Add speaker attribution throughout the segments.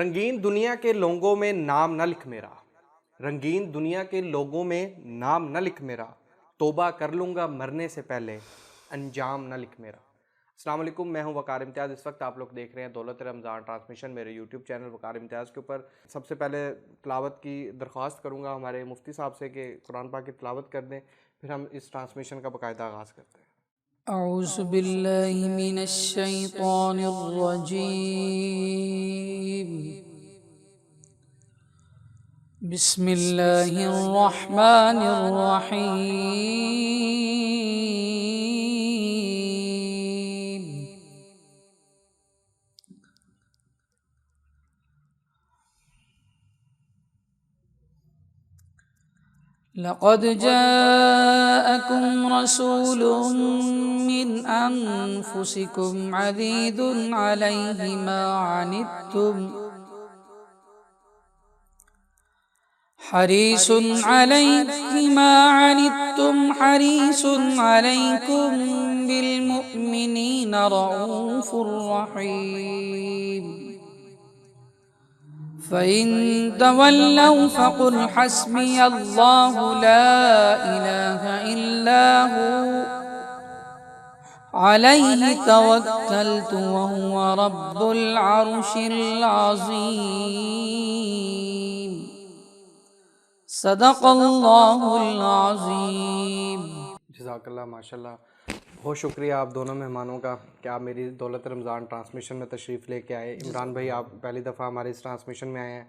Speaker 1: رنگین دنیا کے لوگوں میں نام نہ لکھ میرا، رنگین دنیا کے لوگوں میں نام نہ لکھ میرا، توبہ کر لوں گا مرنے سے پہلے انجام نہ لکھ میرا۔ السلام علیکم، میں ہوں وقار امتیاز۔ اس وقت آپ لوگ دیکھ رہے ہیں دولت رمضان ٹرانسمیشن میرے یوٹیوب چینل وقار امتیاز کے اوپر۔ سب سے پہلے تلاوت کی درخواست کروں گا ہمارے مفتی صاحب سے کہ قرآن پاک کی تلاوت کر دیں، پھر ہم اس ٹرانسمیشن کا باقاعدہ آغاز کرتے ہیں۔
Speaker 2: اعوذ باللہ من الشیطان الرجیم، بسم اللہ الرحمن الرحیم۔ لقد جاءكم رسول من أنفسكم عزيز عليه ما عنتم حريص عليكم بالمؤمنين رؤوف رحيم، فإن تولوا فقل حسبي الله لا إله إلا هو عليه توكلت وهو رب العرش العظيم۔ صدق اللہ العظیم۔
Speaker 1: جزاک اللہ، ماشاءاللہ، بہت شکریہ آپ دونوں مہمانوں کا کہ آپ میری دولت رمضان ٹرانسمیشن میں تشریف لے کے آئے۔ عمران بھائی، آپ پہلی دفعہ ہمارے اس ٹرانسمیشن میں آئے ہیں۔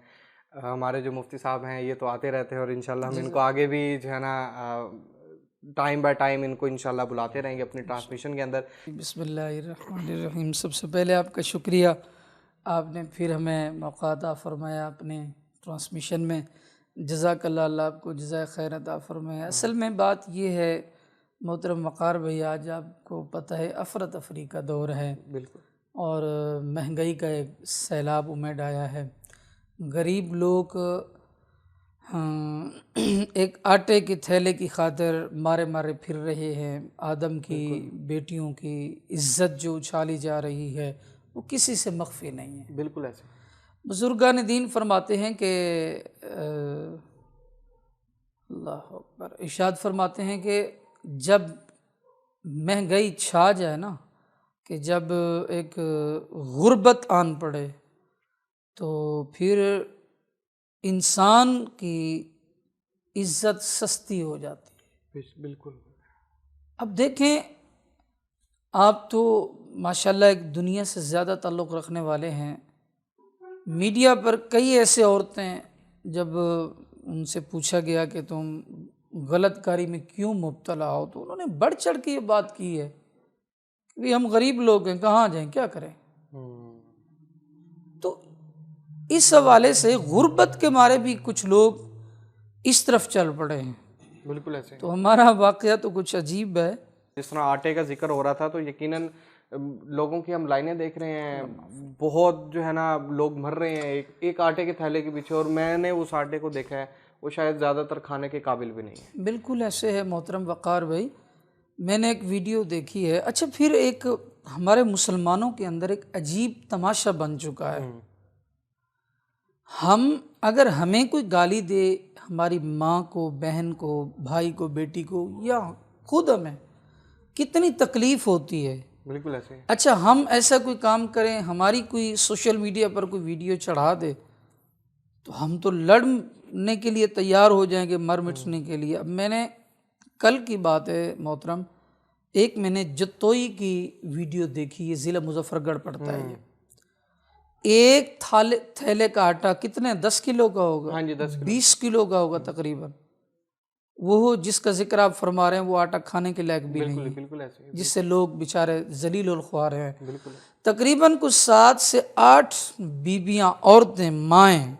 Speaker 1: ہمارے جو مفتی صاحب ہیں یہ تو آتے رہتے ہیں اور انشاءاللہ ہم ان کو آگے بھی جو ہے نا ٹائم بائی ٹائم ان کو انشاءاللہ بلاتے رہیں گے اپنی ٹرانسمیشن کے اندر۔
Speaker 2: بسم اللہ الرحمن الرحیم۔ سب سے پہلے آپ کا شکریہ، آپ نے پھر ہمیں موقع عطا فرمایا اپنے ٹرانسمیشن میں۔ جزاک اللہ، اللہ آپ کو جزائے خیر عطا فرمائے۔ اصل میں بات یہ ہے محترم وقار بھائی، آج آپ کو پتہ ہے افراتفری کا دور ہے،
Speaker 1: بالکل،
Speaker 2: اور مہنگائی کا ایک سیلاب امڈ آیا ہے۔ غریب لوگ ایک آٹے کے تھیلے کی خاطر مارے مارے پھر رہے ہیں۔ آدم کی بیٹیوں کی عزت جو اچھالی جا رہی ہے وہ کسی سے مخفی نہیں ہے۔
Speaker 1: بالکل ایسے
Speaker 2: بزرگان دین فرماتے ہیں کہ اللہ اکبر، ارشاد فرماتے ہیں کہ جب مہنگائی چھا جائے نا، کہ جب ایک غربت آن پڑے تو پھر انسان کی عزت سستی ہو جاتی ہے۔
Speaker 1: بالکل۔
Speaker 2: اب دیکھیں، آپ تو ماشاءاللہ ایک دنیا سے زیادہ تعلق رکھنے والے ہیں۔ میڈیا پر کئی ایسے عورتیں، جب ان سے پوچھا گیا کہ تم غلط کاری میں کیوں مبتلا ہو، تو انہوں نے بڑھ چڑھ کے یہ بات کی ہے کہ ہم غریب لوگ ہیں، کہاں جائیں، کیا کریں۔ تو اس حوالے سے غربت کے مارے بھی کچھ لوگ اس طرف چل پڑے ہیں۔
Speaker 1: بالکل ایسے
Speaker 2: تو ہمارا واقعہ تو کچھ عجیب ہے۔
Speaker 1: جس طرح آٹے کا ذکر ہو رہا تھا تو یقیناً لوگوں کی ہم لائنیں دیکھ رہے ہیں، بہت جو ہے نا لوگ مر رہے ہیں ایک آٹے کے تھیلے کے پیچھے، اور میں نے اس آٹے کو دیکھا ہے وہ شاید زیادہ تر کھانے کے قابل بھی نہیں ہے۔
Speaker 2: بالکل ایسے ہے محترم وقار بھائی، میں نے ایک ویڈیو دیکھی ہے۔ اچھا، پھر ایک ہمارے مسلمانوں کے اندر ایک عجیب تماشا بن چکا ہے۔ ہم اگر ہمیں کوئی گالی دے، ہماری ماں کو، بہن کو، بھائی کو، بیٹی کو، یا خود ہمیں، کتنی تکلیف ہوتی ہے۔
Speaker 1: بالکل ایسے۔
Speaker 2: اچھا، ہم ایسا کوئی کام کریں، ہماری کوئی سوشل میڈیا پر کوئی ویڈیو چڑھا دے تو ہم تو لڑنے کے لیے تیار ہو جائیں گے، مر مٹنے کے لیے۔ اب میں نے کل کی بات ہے محترم، میں نے جتوئی کی ویڈیو دیکھی، یہ ضلع مظفر گڑھ پڑتا ہے۔ یہ ایک تھیلے کا آٹا کتنے 10 کلو کا ہوگا؟
Speaker 1: ہاں جی،
Speaker 2: 20 کلو کا ہوگا تقریباً۔ وہ جس کا ذکر آپ فرما رہے ہیں وہ آٹا کھانے کے لائق بھی نہیں ہے،
Speaker 1: بالکل ایسے،
Speaker 2: جس سے لوگ بیچارے ذلیل الخوار ہیں۔
Speaker 1: بالکل
Speaker 2: تقریباً کچھ 7 سے 8 بیویاں، عورتیں، مائیں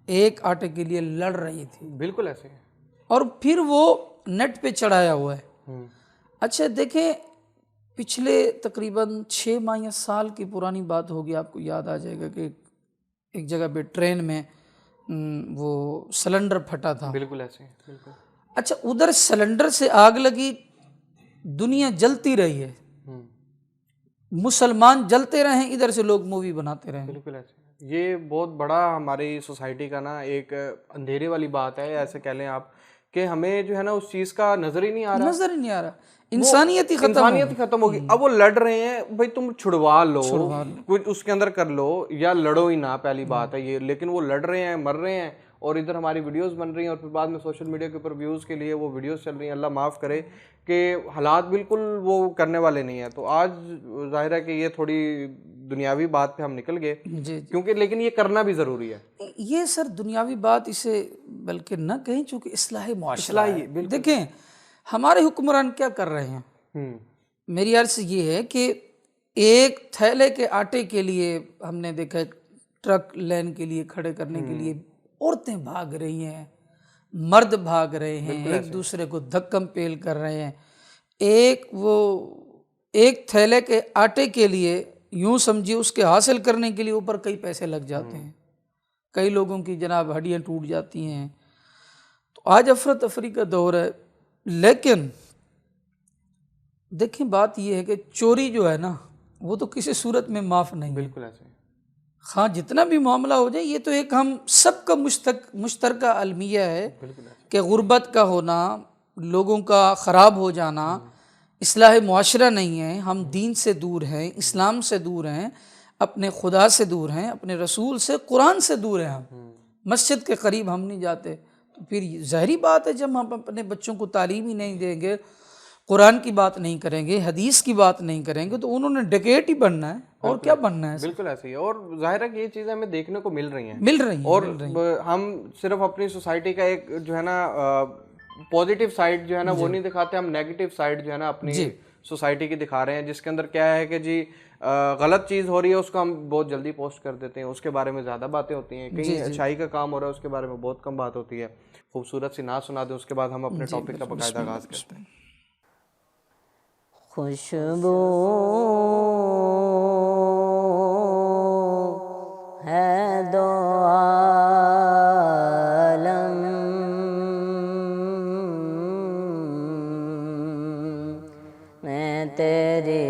Speaker 2: ایک آٹے کے لیے لڑ رہی تھی۔
Speaker 1: بالکل ایسے،
Speaker 2: اور پھر وہ نیٹ پہ چڑھایا ہوا ہے۔ اچھا دیکھیں، پچھلے تقریباً 6 ماہ یا سال کی پرانی بات ہوگی، آپ کو یاد آ جائے گا کہ ایک جگہ پہ ٹرین میں وہ سلنڈر پھٹا تھا۔
Speaker 1: بالکل ایسے، بالکل۔
Speaker 2: اچھا، ادھر سلنڈر سے آگ لگی، دنیا جلتی رہی ہے، مسلمان جلتے رہیں، ادھر سے لوگ مووی بناتے رہیں۔
Speaker 1: بالکل ایسے، یہ بہت بڑا ہماری سوسائٹی کا نا ایک اندھیرے والی بات ہے، ایسے کہہ لیں آپ، کہ ہمیں جو ہے نا اس چیز کا نظر ہی نہیں آ رہا،
Speaker 2: نظر ہی نہیں آ رہا، انسانیت ہی
Speaker 1: انسانیت ہی ختم ہوگی. اب وہ لڑ رہے ہیں، بھائی تم چھڑوا لو،
Speaker 2: لو.
Speaker 1: کچھ اس کے اندر کر لو، یا لڑو ہی نہ، پہلی بات ہے یہ. لیکن وہ لڑ رہے ہیں، مر رہے ہیں، اور ادھر ہماری ویڈیوز بن رہی ہیں، اور پھر بعد میں سوشل میڈیا کے اوپر ویوز کے لیے وہ ویڈیوز چل رہی ہیں. اللہ معاف کرے کہ حالات بالکل وہ کرنے والے نہیں ہیں. تو آج ظاہر ہے کہ یہ تھوڑی دنیاوی بات پہ ہم نکل گئے،
Speaker 2: جی
Speaker 1: کیونکہ لیکن یہ کرنا بھی ضروری ہے.
Speaker 2: یہ سر دنیاوی بات اسے بلکہ نہ کہیں، چونکہ اصلاح معاشرہ ہے. دیکھیں ہمارے حکمران کیا کر رہے ہیں، میری عرض یہ ہے کہ ایک تھیلے کے آٹے کے لیے ہم نے دیکھا ٹرک لین کے لیے کھڑے کرنے کے لیے عورتیں بھاگ رہی ہیں، مرد بھاگ رہے ہیں، ایک دوسرے کو دھکم پیل کر رہے ہیں. ایک تھیلے کے آٹے کے لیے یوں سمجھیے اس کے حاصل کرنے کے لیے اوپر کئی پیسے لگ جاتے ہیں، کئی لوگوں کی جناب ہڈیاں ٹوٹ جاتی ہیں. تو آج افراتفری کا دور ہے. لیکن دیکھیں بات یہ ہے کہ چوری جو ہے نا وہ تو کسی صورت میں معاف نہیں ہے.
Speaker 1: بالکل ایسے
Speaker 2: ہاں جتنا بھی معاملہ ہو جائے، یہ تو ایک ہم سب کا مشترکہ المیہ ہے کہ غربت کا ہونا، لوگوں کا خراب ہو جانا اصلاح معاشرہ نہیں ہے. ہم دین سے دور ہیں، اسلام سے دور ہیں، اپنے خدا سے دور ہیں، اپنے رسول سے، قرآن سے دور ہیں. ہم مسجد کے قریب ہم نہیں جاتے. تو پھر ظاہری بات ہے جب ہم اپنے بچوں کو تعلیم ہی نہیں دیں گے، قرآن کی بات نہیں کریں گے، حدیث کی بات نہیں کریں گے، تو انہوں نے ڈکیٹ ہی بننا ہے اور کیا بننا ہے.
Speaker 1: بالکل ایسے ہی ہے. اور ظاہر ہے کہ یہ چیزیں ہمیں دیکھنے کو مل رہی ہیں،
Speaker 2: مل رہی ہیں.
Speaker 1: اور ہم صرف اپنی سوسائٹی کا ایک جو ہے نا پازیٹیو سائڈ جو ہے نا وہ نہیں دکھاتے، ہم نیگیٹو سائڈ جو ہے نا اپنی سوسائٹی کی دکھا رہے ہیں، جس کے اندر کیا ہے کہ جی غلط چیز ہو رہی ہے اس کو ہم بہت جلدی پوسٹ کر دیتے ہیں، اس کے بارے میں زیادہ باتیں ہوتی ہیں. کہیں اچھائی کا کام ہو رہا ہے اس کے بارے میں بہت کم بات ہوتی ہے. خوبصورت سی نعت سنا دیں، اس کے بعد ہم اپنے ٹاپک کا باقاعدہ آغاز کرتے ہیں.
Speaker 3: خوشبو ہے دو عالم، میں تیری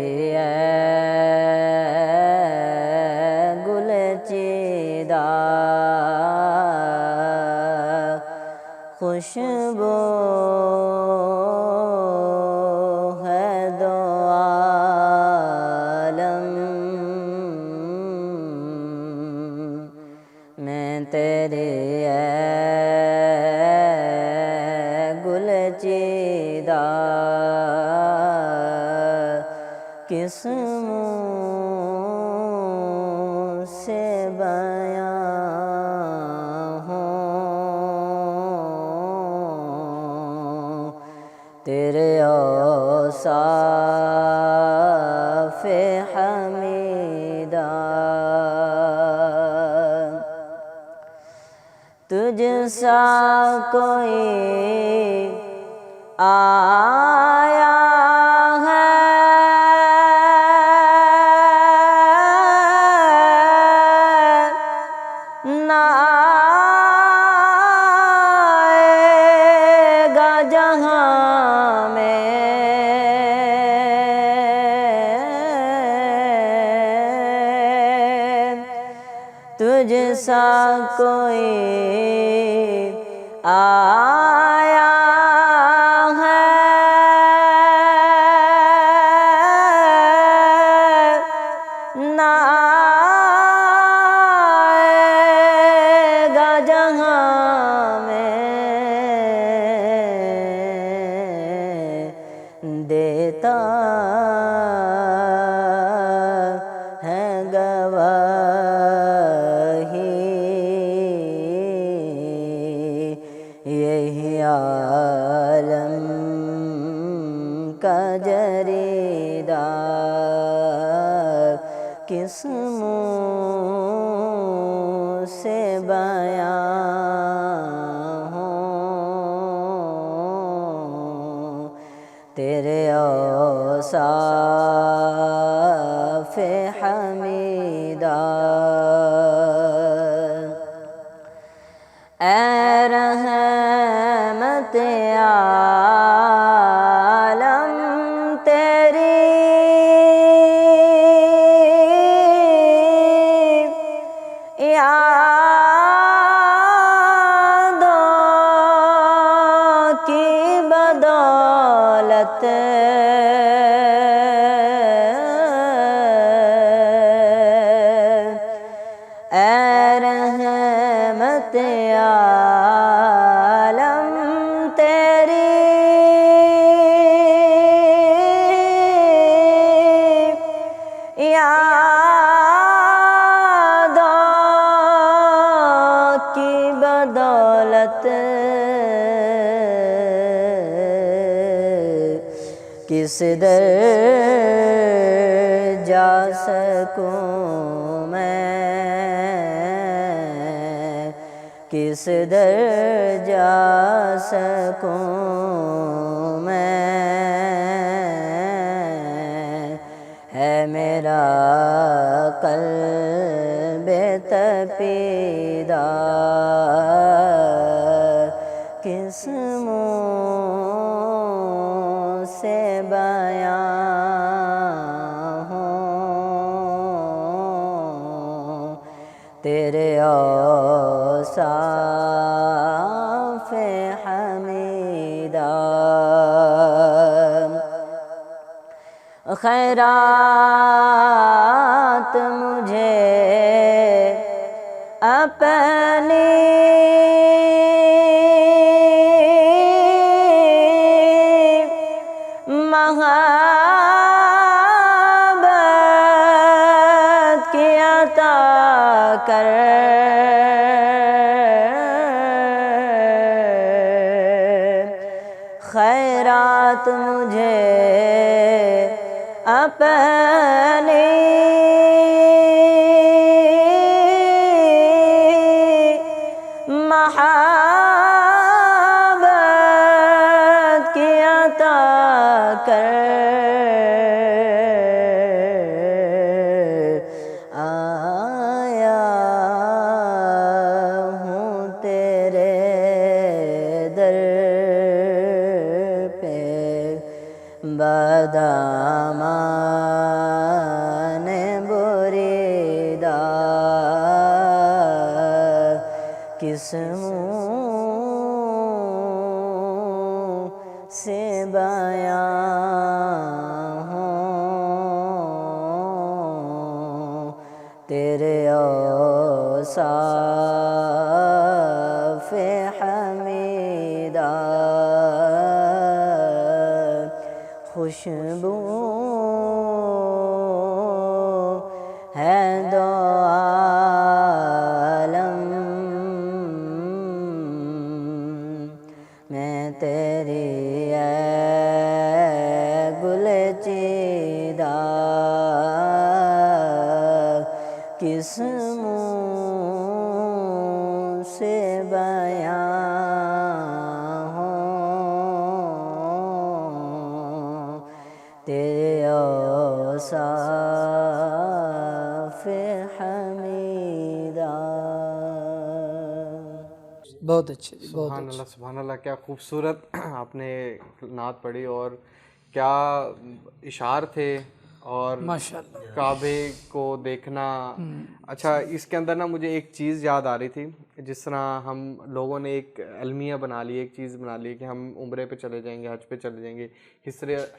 Speaker 3: گل چیدہ خوشبو تیرے گل چیدہ کس منہ سے بیاں ہوں، تیرے اوصاف حمیدہ تجھ سا کوئی آیا ہے نہ آئے گا جہاں میں، تجھ سا کوئی آیا ہے نہ آئے گا جہاں میں، دیتا ہے گواہی یہی عالم کا جریدہ کس منہ سے بیاں ہوں، تیرے اوصاف حمیدہ. اے رحمت عالم تیری کس در جا سکوں میں، کس در جا سکوں میں، ہے میرا قلب تپیدہ کس منہ سے بیاں ہوں تیرے اوصاف حمیدہ۔ خیرات مجھے اپنی محبت کی عطا کر، خیرات مجھے اپنی محبت کی عطا کر، آیا ہوں تیرے در پہ بدامان بریدہ کس منہ سے بیاں ہوں تیرے اوصاف حمیدہ۔ خوشبو ہے دو عالم میں تیری اے گل چیدہ کس منہ سے بیاں ہوں تیرے اوصاف حمیدہ۔
Speaker 2: بہت اچھے جی، بہت
Speaker 1: سبحان اللہ سبحان اللہ، کیا خوبصورت آپ نے نعت پڑھی اور کیا اشعار تھے، اور
Speaker 2: ماشاءاللہ۔
Speaker 1: کعبے کو دیکھنا۔ اچھا، اس کے اندر نا مجھے ایک چیز یاد آ رہی تھی، جس طرح ہم لوگوں نے ایک المیہ بنا لی، ایک چیز بنا لی کہ ہم عمرے پہ چلے جائیں گے، حج پہ چلے جائیں گے،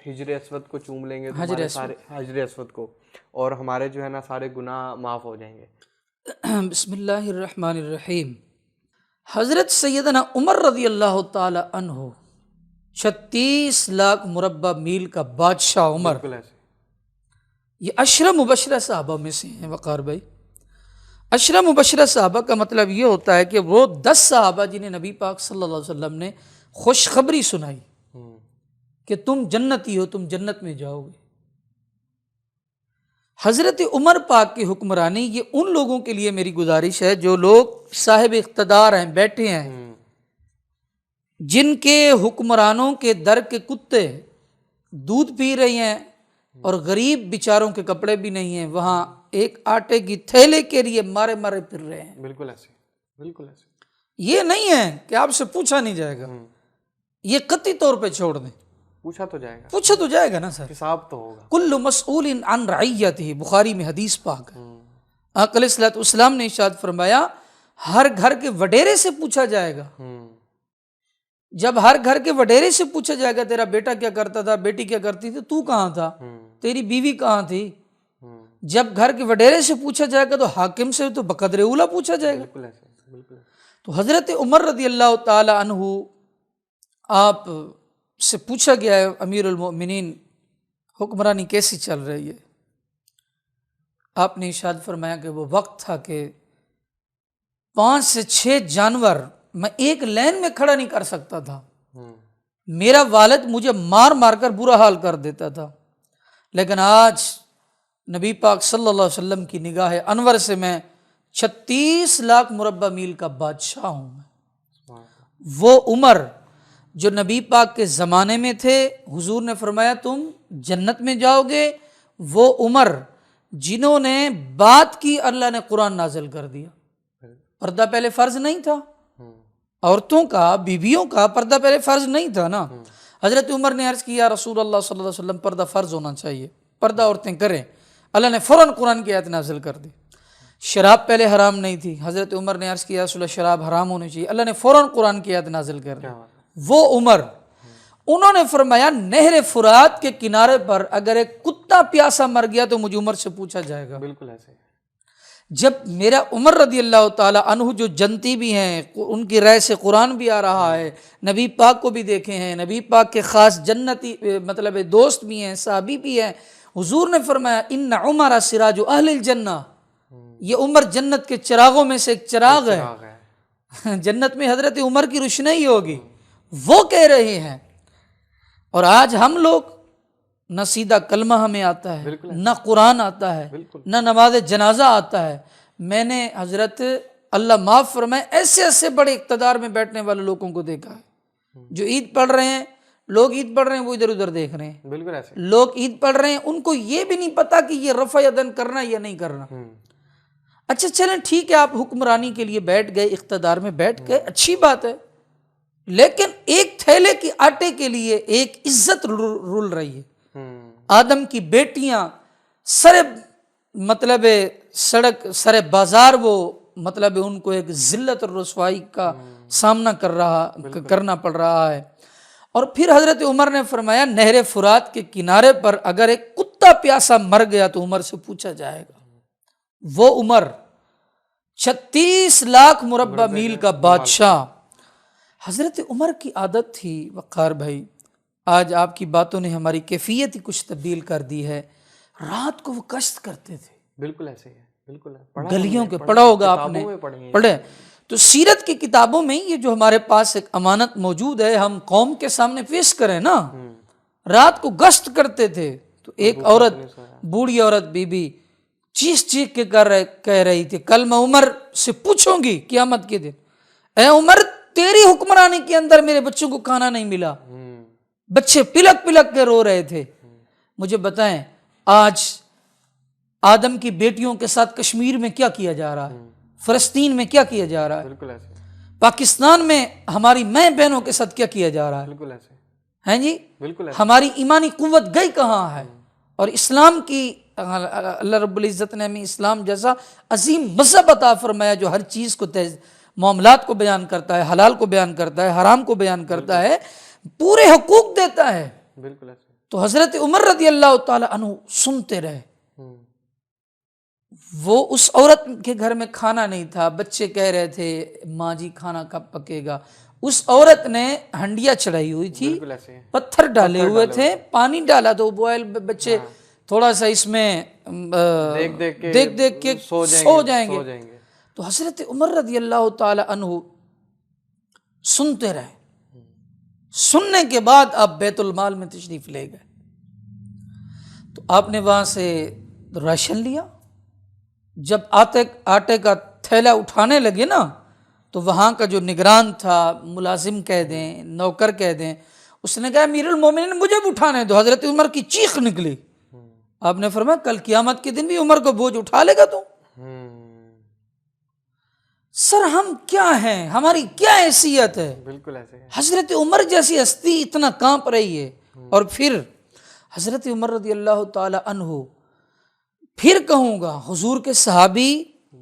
Speaker 1: ہجر اسود کو چوم لیں گے، حجر اسود کو، اور ہمارے جو ہے نا سارے گناہ معاف ہو جائیں گے۔
Speaker 2: بسم اللہ الرحمن الرحیم۔ حضرت سیدنا عمر رضی اللہ تعالی عنہ 36 لاکھ مربع میل کا بادشاہ عمر،
Speaker 1: بالکل ایسے
Speaker 2: یہ عشرہ مبشرہ صحابہ میں سے ہیں وقار بھائی۔ عشرہ مبشرہ صحابہ کا مطلب یہ ہوتا ہے کہ وہ 10 صحابہ جنہیں نبی پاک صلی اللہ علیہ وسلم نے خوشخبری سنائی کہ تم جنتی ہو، تم جنت میں جاؤ گے۔ حضرت عمر پاک کی حکمرانی، یہ ان لوگوں کے لیے میری گزارش ہے جو لوگ صاحب اقتدار ہیں، بیٹھے ہیں، جن کے حکمرانوں کے در کے کتے دودھ پی رہی ہیں اور غریب بیچاروں کے کپڑے بھی نہیں ہیں، وہاں ایک آٹے کی تھیلے کے لیے مارے مارے پھر رہے ہیں۔
Speaker 1: بالکل ایسے، بالکل ایسے،
Speaker 2: یہ نہیں ہے کہ آپ سے پوچھا نہیں جائے گا، یہ قطعی طور پہ چھوڑ دیں،
Speaker 1: پوچھا تو جائے گا،
Speaker 2: پوچھا تو جائے گا نا سر،
Speaker 1: حساب تو ہوگا۔
Speaker 2: کل مسئول عن رعیتہ، بخاری میں حدیث پاک ہے۔ آقا علیہ الصلوۃ والسلام نے ارشاد فرمایا ہر گھر کے وڈیرے سے پوچھا جائے گا۔ جب ہر گھر کے وڈیرے سے پوچھا جائے گا تیرا بیٹا کیا کرتا تھا، بیٹی کیا کرتی تھی، تو کہاں تھا، تیری بیوی کہاں تھی، جب گھر کے وڈیرے سے پوچھا جائے گا تو حاکم سے تو بقدر اولا پوچھا جائے گا۔ تو حضرت عمر رضی اللہ تعالی عنہ آپ سے پوچھا گیا ہے امیر المؤمنین حکمرانی کیسی چل رہی ہے؟ آپ نے ارشاد فرمایا کہ وہ وقت تھا کہ 5 سے 6 جانور میں ایک لین میں کھڑا نہیں کر سکتا تھا، میرا والد مجھے مار مار کر برا حال کر دیتا تھا، لیکن آج نبی پاک صلی اللہ علیہ وسلم کی نگاہ انور سے میں 36 لاکھ مربع میل کا بادشاہ ہوں۔ وہ عمر جو نبی پاک کے زمانے میں تھے، حضور نے فرمایا تم جنت میں جاؤ گے، وہ عمر جنہوں نے بات کی اللہ نے قرآن نازل کر دیا۔ پردہ پہلے فرض نہیں تھا، عورتوں کا، بیویوں کا پردہ پہلے فرض نہیں تھا نا۔ حضرت عمر نے عرض کیا رسول اللہ صلی اللہ علیہ وسلم پردہ فرض ہونا چاہیے، پردہ عورتیں کریں۔ اللہ نے فوراً قرآن کی آیت نازل کر دی۔ شراب پہلے حرام نہیں تھی، حضرت عمر نے عرض کیا رسول اللہ شراب حرام ہونی چاہیے، اللہ نے فوراً قرآن کی آیت نازل کر دی۔ وہ عمر، انہوں نے فرمایا نہر فرات کے کنارے پر اگر ایک کتا پیاسا مر گیا تو مجھے عمر سے پوچھا جائے گا۔
Speaker 1: بالکل ایسے۔
Speaker 2: جب میرا عمر رضی اللہ تعالی عنہ جو جنتی بھی ہیں، ان کی رائے سے قرآن بھی آ رہا ہے، نبی پاک کو بھی دیکھے ہیں، نبی پاک کے خاص جنتی مطلب دوست بھی ہیں، صحابی بھی ہیں، حضور نے فرمایا ان عمر سراج اہل الجنہ، یہ عمر جنت کے چراغوں میں سے ایک چراغ ہے، جنت میں حضرت عمر کی روشنی ہوگی، وہ کہہ رہے ہیں۔ اور آج ہم لوگ نہ سیدھا کلمہ ہمیں آتا ہے، نہ قرآن آتا ہے، نہ نماز جنازہ آتا ہے۔ میں نے حضرت اللہ معاف فرمائے ایسے ایسے بڑے اقتدار میں بیٹھنے والے لوگوں کو دیکھا ہے جو عید پڑھ رہے ہیں، لوگ عید پڑھ رہے ہیں وہ ادھر ادھر دیکھ رہے ہیں،
Speaker 1: بالکل ایسے۔
Speaker 2: لوگ عید پڑھ رہے ہیں ان کو یہ بھی نہیں پتا کہ یہ رفع یدن کرنا یا نہیں کرنا۔ اچھا چلیں ٹھیک ہے، آپ حکمرانی کے لیے بیٹھ گئے، اقتدار میں بیٹھ گئے، اچھی بات ہے، لیکن ایک تھیلے کی آٹے کے لیے ایک عزت رول رہی ہے۔ آدم کی بیٹیاں مطلب سڑک سر بازار وہ مطلب ان کو ایک ذلت اور رسوائی کا سامنا کرنا پڑ رہا ہے۔ اور پھر حضرت عمر نے فرمایا نہر فرات کے کنارے پر اگر ایک کتا پیاسا مر گیا تو عمر سے پوچھا جائے گا۔ وہ عمر 36 لاکھ مربع میل کا بادشاہ، حضرت عمر کی عادت تھی وقار بھائی، آج آپ کی باتوں نے ہماری کیفیت ہی کچھ تبدیل کر دی ہے، رات کو وہ گشت کرتے تھے۔
Speaker 1: بالکل ایسے ہی ہے، بالکل ہے،
Speaker 2: گلیوں کے پڑھا ہوگا آپ نے، پڑھے تو سیرت کی کتابوں میں یہ جو ہمارے پاس ایک امانت موجود ہے ہم قوم کے سامنے پیش کریں نا، رات کو گشت کرتے تھے تو ایک عورت، بوڑھی عورت بی بی چیخ چیخ کے کہہ رہی تھی کل میں عمر سے پوچھوں گی قیامت کے دن، اے عمر تیری حکمرانی کے اندر میرے بچوں کو کھانا نہیں ملا، بچے پلک پلک کے رو رہے تھے۔ مجھے بتائیں آج آدم کی بیٹیوں کے ساتھ کشمیر میں کیا کیا جا رہا ہے، فلسطین میں کیا کیا جا رہا ہے، پاکستان میں ہماری ماں بہنوں کے ساتھ کیا کیا جا رہا ہے، ہیں جی، ہماری ایمانی قوت گئی کہاں ہے؟ اور اسلام کی اللہ رب العزت نے ہمیں اسلام جیسا عظیم مذہب عطا فرمایا جو ہر چیز کو معاملات کو بیان کرتا ہے، حلال کو بیان کرتا ہے، حرام کو بیان کرتا ہے، پورے حقوق دیتا ہے۔ تو حضرت عمر رضی اللہ تعالی عنہ سنتے رہے۔ وہ اس عورت کے گھر میں کھانا نہیں تھا، بچے کہہ رہے تھے ماں جی کھانا کب پکے گا، اس عورت نے ہنڈیا چڑھائی ہوئی تھی، پتھر ڈالے ہوئے تھے، پانی ڈالا تو بوائل بچے تھوڑا سا اس میں دیکھ دیکھ کے سو جائیں گے۔ تو حضرت عمر رضی اللہ تعالی عنہ سنتے رہے، سننے کے بعد آپ بیت المال میں تشریف لے گئے، تو آپ نے وہاں سے راشن لیا۔ جب آٹے کا تھیلا اٹھانے لگے نا تو وہاں کا جو نگران تھا، ملازم کہہ دیں، نوکر کہہ دیں، اس نے کہا امیر المومنین مجھے بھی اٹھانے دو۔ حضرت عمر کی چیخ نکلی، آپ نے فرمایا کل قیامت کے دن بھی عمر کو بوجھ اٹھا لے گا تو؟ سر ہم کیا ہیں، ہماری کیا حیثیت ہے؟ بالکل ایسے حضرت عمر جیسی ہستی اتنا کانپ رہی ہے۔ اور پھر حضرت عمر رضی اللہ تعالی عنہ، پھر کہوں گا حضور کے صحابی،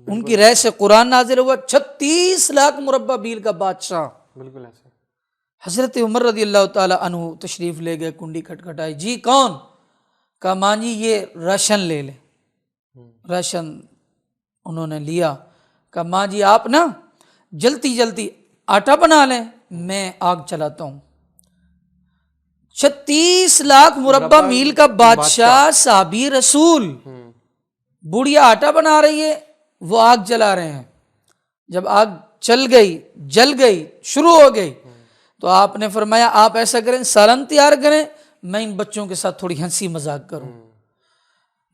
Speaker 2: ان کی رائے سے قرآن نازل ہوا، 36 لاکھ مربع میل کا بادشاہ، بالکل ایسے حضرت عمر رضی اللہ تعالی عنہ تشریف لے گئے، کنڈی کھٹکھٹائی، جی کون؟ کہا ماں جی یہ راشن لے لیں۔ راشن انہوں نے لیا، کہا ماں جی آپ نا جلدی جلدی آٹا بنا لیں، میں آگ چلاتا ہوں۔ 36 لاکھ مربع میل کا بادشاہ، صحابی رسول، بوڑھیا آٹا بنا رہی ہے، وہ آگ جلا رہے ہیں۔ جب آگ جل گئی شروع ہو گئی تو تو آپ نے فرمایا آپ ایسا کریں سالن تیار کریں، میں ان بچوں کے ساتھ تھوڑی ہنسی مذاق کروں۔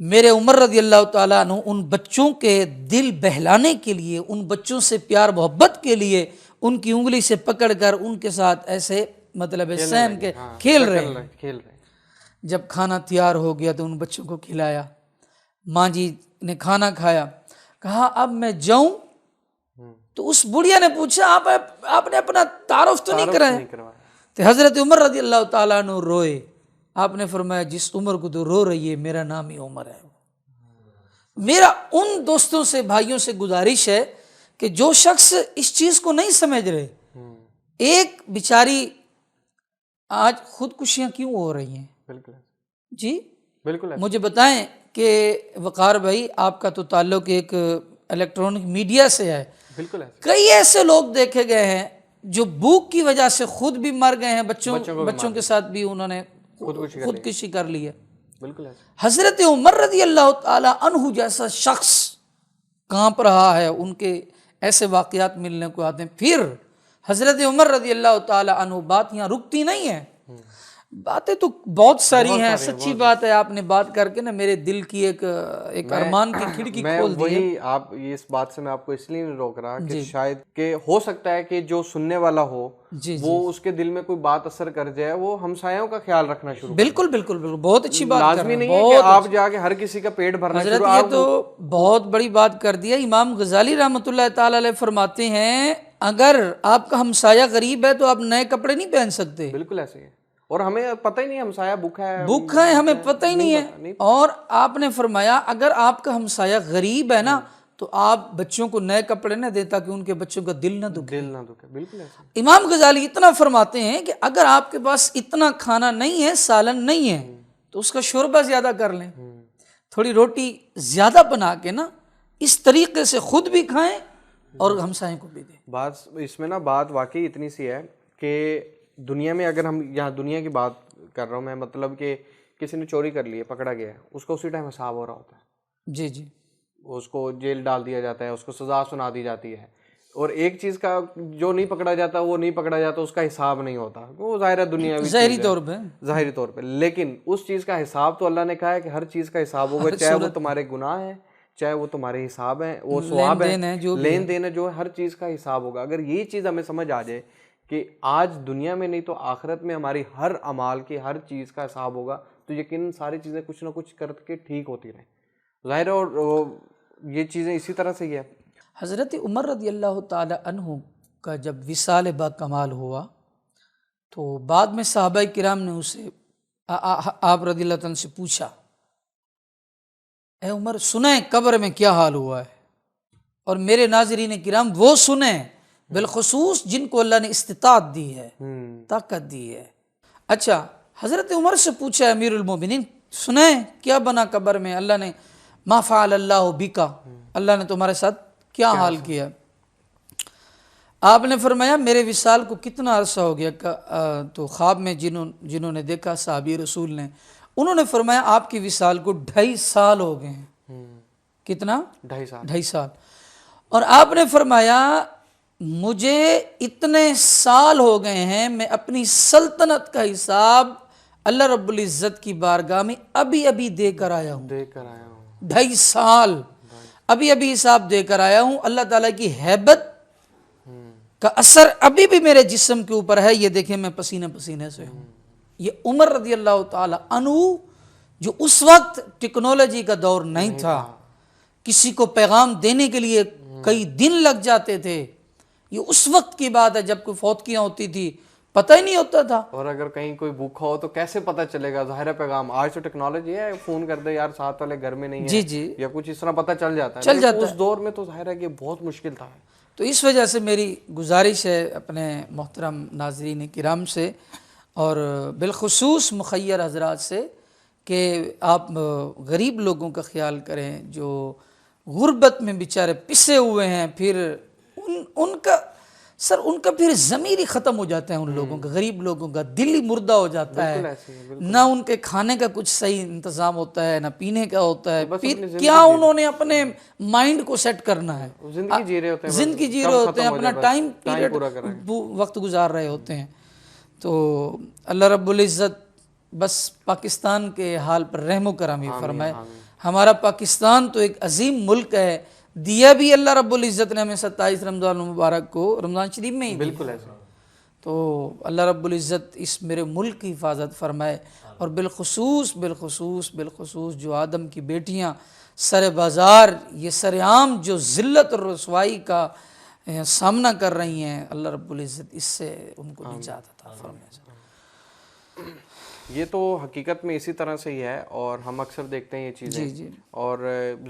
Speaker 2: میرے عمر رضی اللہ تعالیٰ عنہ ان بچوں کے دل بہلانے کے لیے، ان بچوں سے پیار محبت کے لیے ان کی انگلی سے پکڑ کر ان کے ساتھ ایسے مطلب سہم کے کھیل رہے ہیں۔ جب کھانا تیار ہو گیا تو ان بچوں کو کھلایا، ماں جی نے کھانا کھایا، کہا اب میں جاؤں؟ تو اس بڑھیا نے پوچھا آپ نے اپنا تعارف تو نہیں کرایا؟ تو حضرت عمر رضی اللہ تعالیٰ عنہ روئے۔ آپ نے فرمایا جس عمر کو تو رو رہی ہے میرا نام ہی عمر ہے۔ میرا ان دوستوں سے بھائیوں سے گزارش ہے کہ جو شخص اس چیز کو نہیں سمجھ رہے، ایک بیچاری آج خودکشیاں کیوں ہو رہی ہیں؟
Speaker 1: بالکل
Speaker 2: جی
Speaker 1: بالکل
Speaker 2: مجھے بتائیں کہ وقار بھائی آپ کا تو تعلق ایک الیکٹرانک میڈیا سے ہے،
Speaker 1: بالکل
Speaker 2: کئی ایسے لوگ دیکھے گئے ہیں جو بھوک کی وجہ سے خود بھی مر گئے ہیں، بچوں کے ساتھ بھی انہوں نے خودکشی کر لی ہے۔
Speaker 1: بالکل
Speaker 2: حضرت عمر رضی اللہ تعالی عنہ جیسا شخص کانپ رہا ہے، ان کے ایسے واقعات ملنے کو آتے ہیں۔ پھر حضرت عمر رضی اللہ تعالی عنہ، بات یہاں رکتی نہیں ہے، باتیں تو بہت ساری ہیں۔ سچی بات ہے، آپ نے بات کر کے نا میرے دل کی ایک ارمان کی کھڑکی کھول دی ہے۔
Speaker 1: وہی آپ اس بات سے میں آپ کو اس لیے نہیں روک رہا کہ شاید کہ ہو سکتا ہے کہ جو سننے والا ہو وہ اس کے دل میں کوئی بات اثر کر جائے، وہ ہمسایوں کا خیال رکھنا شروع
Speaker 2: بالکل بالکل بالکل، بہت اچھی بات کر
Speaker 1: لازمی نہیں ہے کہ آپ جا کے ہر کسی کا پیٹ بھرنا
Speaker 2: حضرت،
Speaker 1: شروع۔
Speaker 2: یہ تو بہت بڑی بات کر دیا۔ امام غزالی رحمۃ اللہ تعالی علیہ فرماتے ہیں اگر آپ کا ہمسایہ غریب ہے تو آپ نئے کپڑے نہیں پہن سکتے۔
Speaker 1: بالکل ایسے ہی ہے، اور ہمیں پتہ ہی نہیں ہمسایہ بھوکا
Speaker 2: ہے ہمیں پتہ ہی نہیں ہے۔ اور آپ نے فرمایا اگر آپ کا ہمسایہ غریب ہے نا تو آپ بچوں کو نئے کپڑے نہ دیں تاکہ ان کے بچوں کا دل نہ دکھے۔
Speaker 1: بالکل ایسے۔
Speaker 2: امام غزالی اتنا فرماتے ہیں کہ اگر آپ کے پاس اتنا کھانا نہیں ہے، سالن نہیں ہے، تو اس کا شوربہ زیادہ کر لیں، تھوڑی روٹی زیادہ بنا کے نا اس طریقے سے خود بھی کھائیں اور ہمسائیں کو بھی دیں۔
Speaker 1: بات اس میں نا بات واقعی اتنی سی ہے کہ دنیا میں اگر ہم یہاں دنیا کی بات کر رہا ہوں میں، مطلب کہ کسی نے چوری کر لی ہے، پکڑا گیا ہے، اس کا اسی ٹائم حساب ہو رہا ہوتا ہے۔
Speaker 2: جی جی،
Speaker 1: اس کو جیل ڈال دیا جاتا ہے، اس کو سزا سنا دی جاتی ہے۔ اور ایک چیز کا جو نہیں پکڑا جاتا وہ نہیں پکڑا جاتا، اس کا حساب نہیں ہوتا، وہ ظاہر ہے دنیاوی
Speaker 2: ظاہری طور پہ،
Speaker 1: ظاہری طور پہ۔ لیکن اس چیز کا حساب تو اللہ نے کہا ہے کہ ہر چیز کا حساب ہوگا، چاہے وہ تمہارے گناہ ہیں، چاہے وہ تمہارے حساب ہیں، وہ ثواب ہے، لین دین ہے، جو ہر چیز کا حساب ہوگا۔ اگر یہ چیز ہمیں سمجھ آ جائے کہ آج دنیا میں نہیں تو آخرت میں ہماری ہر اعمال کی ہر چیز کا حساب ہوگا، تو یقیناً ساری چیزیں کچھ نہ کچھ کر کے ٹھیک ہوتی رہیں، ظاہر ہے۔ اور یہ چیزیں اسی طرح سے ہی ہے۔
Speaker 2: حضرت عمر رضی اللہ تعالی عنہ کا جب وصال با کمال ہوا تو بعد میں صحابہ کرام نے اسے آپ رضی اللہ عنہ سے پوچھا، اے عمر سنیں قبر میں کیا حال ہوا ہے؟ اور میرے ناظرین کرام وہ سنیں بالخصوص جن کو اللہ نے استطاعت دی ہے، طاقت دی ہے۔ اچھا، حضرت عمر سے پوچھا امیر المومنین سنیں کیا بنا قبر میں؟ اللہ نے ما فعل اللہ بکا، اللہ نے تمہارے ساتھ کیا حال کیا؟ آپ نے فرمایا میرے وصال کو کتنا عرصہ ہو گیا؟ تو خواب میں جنہوں نے دیکھا صحابی رسول نے، انہوں نے فرمایا آپ کی وصال کو 2.5 سال ہو گئے ہیں۔ کتنا؟ 2.5 سال۔ اور آپ نے فرمایا مجھے اتنے سال ہو گئے ہیں، میں اپنی سلطنت کا حساب اللہ رب العزت کی بارگاہ میں ابھی دے کر آیا ہوں۔ 2.5 سال ابھی حساب دے کر آیا ہوں۔ اللہ تعالیٰ کی ہیبت کا اثر ابھی بھی میرے جسم کے اوپر ہے، یہ دیکھیں میں پسینے سے ہوں۔ یہ عمر رضی اللہ تعالی عنہ جو اس وقت ٹیکنالوجی کا دور نہیں تھا، کسی کو پیغام دینے کے لیے کئی دن لگ جاتے تھے، یہ اس وقت کی بات ہے جب کوئی فوتکیاں ہوتی تھی پتہ ہی نہیں ہوتا تھا۔ اور
Speaker 1: اگر کہیں کوئی بھوکا ہو تو کیسے پتہ چلے گا؟ ظاہر ہے پیغام، آج تو ٹیکنالوجی ہے، فون کر دے یار ساتھ والے گھر میں نہیں ہے یا کچھ اس طرح پتہ چل جاتا ہے۔ اس دور میں تو ظاہر ہے کہ بہت مشکل تھا۔
Speaker 2: تو اس وجہ سے میری گزارش ہے اپنے محترم ناظرین کرام سے اور بالخصوص مخیر حضرات سے کہ آپ غریب لوگوں کا خیال کریں جو غربت میں بیچارے پسے ہوئے ہیں، پھر ان کا پھر ضمیر ہی ختم ہو جاتا ہے، ان لوگوں کا، غریب لوگوں کا دل ہی مردہ ہو جاتا ہے، نہ ان کے کھانے کا کچھ صحیح انتظام ہوتا ہے، نہ پینے کا ہوتا ہے، پھر کیا انہوں نے اپنے مائنڈ کو سیٹ کرنا ہے؟ زندگی جی رہے ہوتے ہیں، اپنا ٹائم پیریڈ وقت گزار رہے ہوتے ہیں۔ تو اللہ رب العزت بس پاکستان کے حال پر رحم و کرم فرمائے. ہمارا پاکستان تو ایک عظیم ملک ہے, دیا بھی اللہ رب العزت نے ہمیں 27 رمضان المبارک کو رمضان شریف میں ہی دیا.
Speaker 1: بالکل ایسا.
Speaker 2: تو اللہ رب العزت اس میرے ملک کی حفاظت فرمائے, اور بالخصوص جو آدم کی بیٹیاں سر بازار یہ سر عام جو ذلت اور رسوائی کا سامنا کر رہی ہیں, اللہ رب العزت اس سے ان کو نجات عطا فرمائے.
Speaker 1: یہ تو حقیقت میں اسی طرح سے ہی ہے, اور ہم اکثر دیکھتے ہیں یہ چیزیں.
Speaker 2: جی.
Speaker 1: اور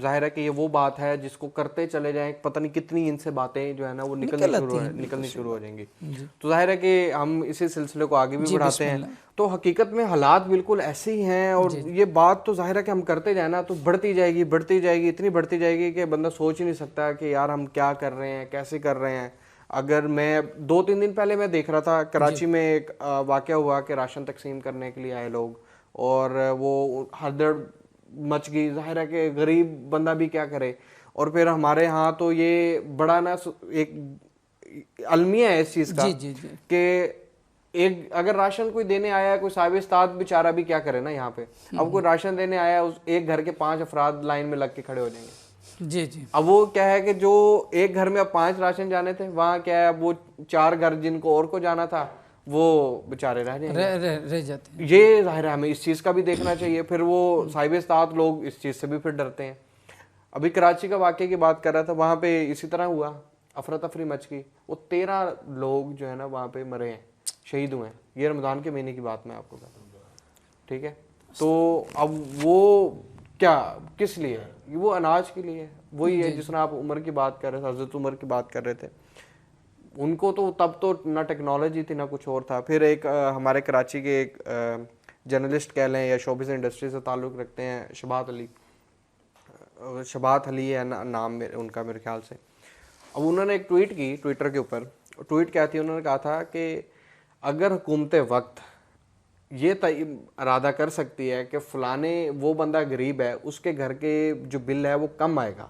Speaker 1: ظاہر ہے کہ یہ وہ بات ہے جس کو کرتے چلے جائیں, پتہ نہیں کتنی ان سے باتیں جو ہے نا وہ نکلنی شروع ہو جائیں گی. تو ظاہر ہے کہ ہم اسی سلسلے کو آگے بھی بڑھاتے ہیں. تو حقیقت میں حالات بالکل ایسے ہی ہیں, اور یہ بات تو ظاہر ہے کہ ہم کرتے جائیں نا تو بڑھتی جائے گی, اتنی بڑھتی جائے گی کہ بندہ سوچ ہی نہیں سکتا کہ یار ہم کیا کر رہے ہیں, کیسے کر رہے ہیں. اگر میں 2-3 دن پہلے میں دیکھ رہا تھا کراچی میں ایک واقعہ ہوا کہ راشن تقسیم کرنے کے لیے آئے لوگ, اور وہ ہڑبڑ مچ گئی. ظاہر ہے کہ غریب بندہ بھی کیا کرے. اور پھر ہمارے ہاں تو یہ بڑا نا ایک المیہ ہے اس چیز کا کہ ایک اگر راشن کوئی دینے آیا ہے, کوئی صاحب استاد بیچارہ بھی کیا کرے نا یہاں پہ. اب کوئی راشن دینے آیا ہے, ایک گھر کے 5 افراد لائن میں لگ کے کھڑے ہو جائیں گے.
Speaker 2: جی.
Speaker 1: اب وہ کیا ہے کہ جو ایک گھر میں اب 5 راشن جانے تھے, وہاں کیا ہے اب وہ 4 گھر جن کو اور کو جانا تھا وہ بیچارے رہ
Speaker 2: جاتے ہیں.
Speaker 1: یہ ظاہر ہے ہمیں اس چیز کا بھی دیکھنا چاہیے. پھر وہ صاحب استاد لوگ اس چیز سے بھی پھر ڈرتے ہیں. ابھی کراچی کا واقعے کی بات کر رہا تھا, وہاں پہ اسی طرح ہوا, افراتفری مچ گئی. وہ 13 لوگ جو ہے نا وہاں پہ مرے ہیں, شہید ہوئے ہیں. یہ رمضان کے مہینے کی بات میں آپ کو بتا دوں, ٹھیک ہے. تو اب وہ کیا کس لیے, وہ اناج کے لیے. وہی ہے جس طرح آپ عمر کی بات کر رہے تھے, حضرت عمر کی بات کر رہے تھے. ان کو تو تب تو نہ ٹیکنالوجی تھی نہ کچھ اور تھا. پھر ایک ہمارے کراچی کے ایک جرنلسٹ کہہ لیں یا شوبز انڈسٹری سے تعلق رکھتے ہیں, شبات علی ہے نام ان کا میرے خیال سے. اب انہوں نے ایک ٹویٹ کی ٹویٹر کے اوپر. ٹویٹ کیا تھی, انہوں نے کہا تھا کہ اگر حکومت وقت یہ ارادہ کر سکتی ہے کہ فلانے وہ بندہ غریب ہے, اس کے گھر کے جو بل ہے وہ کم آئے گا,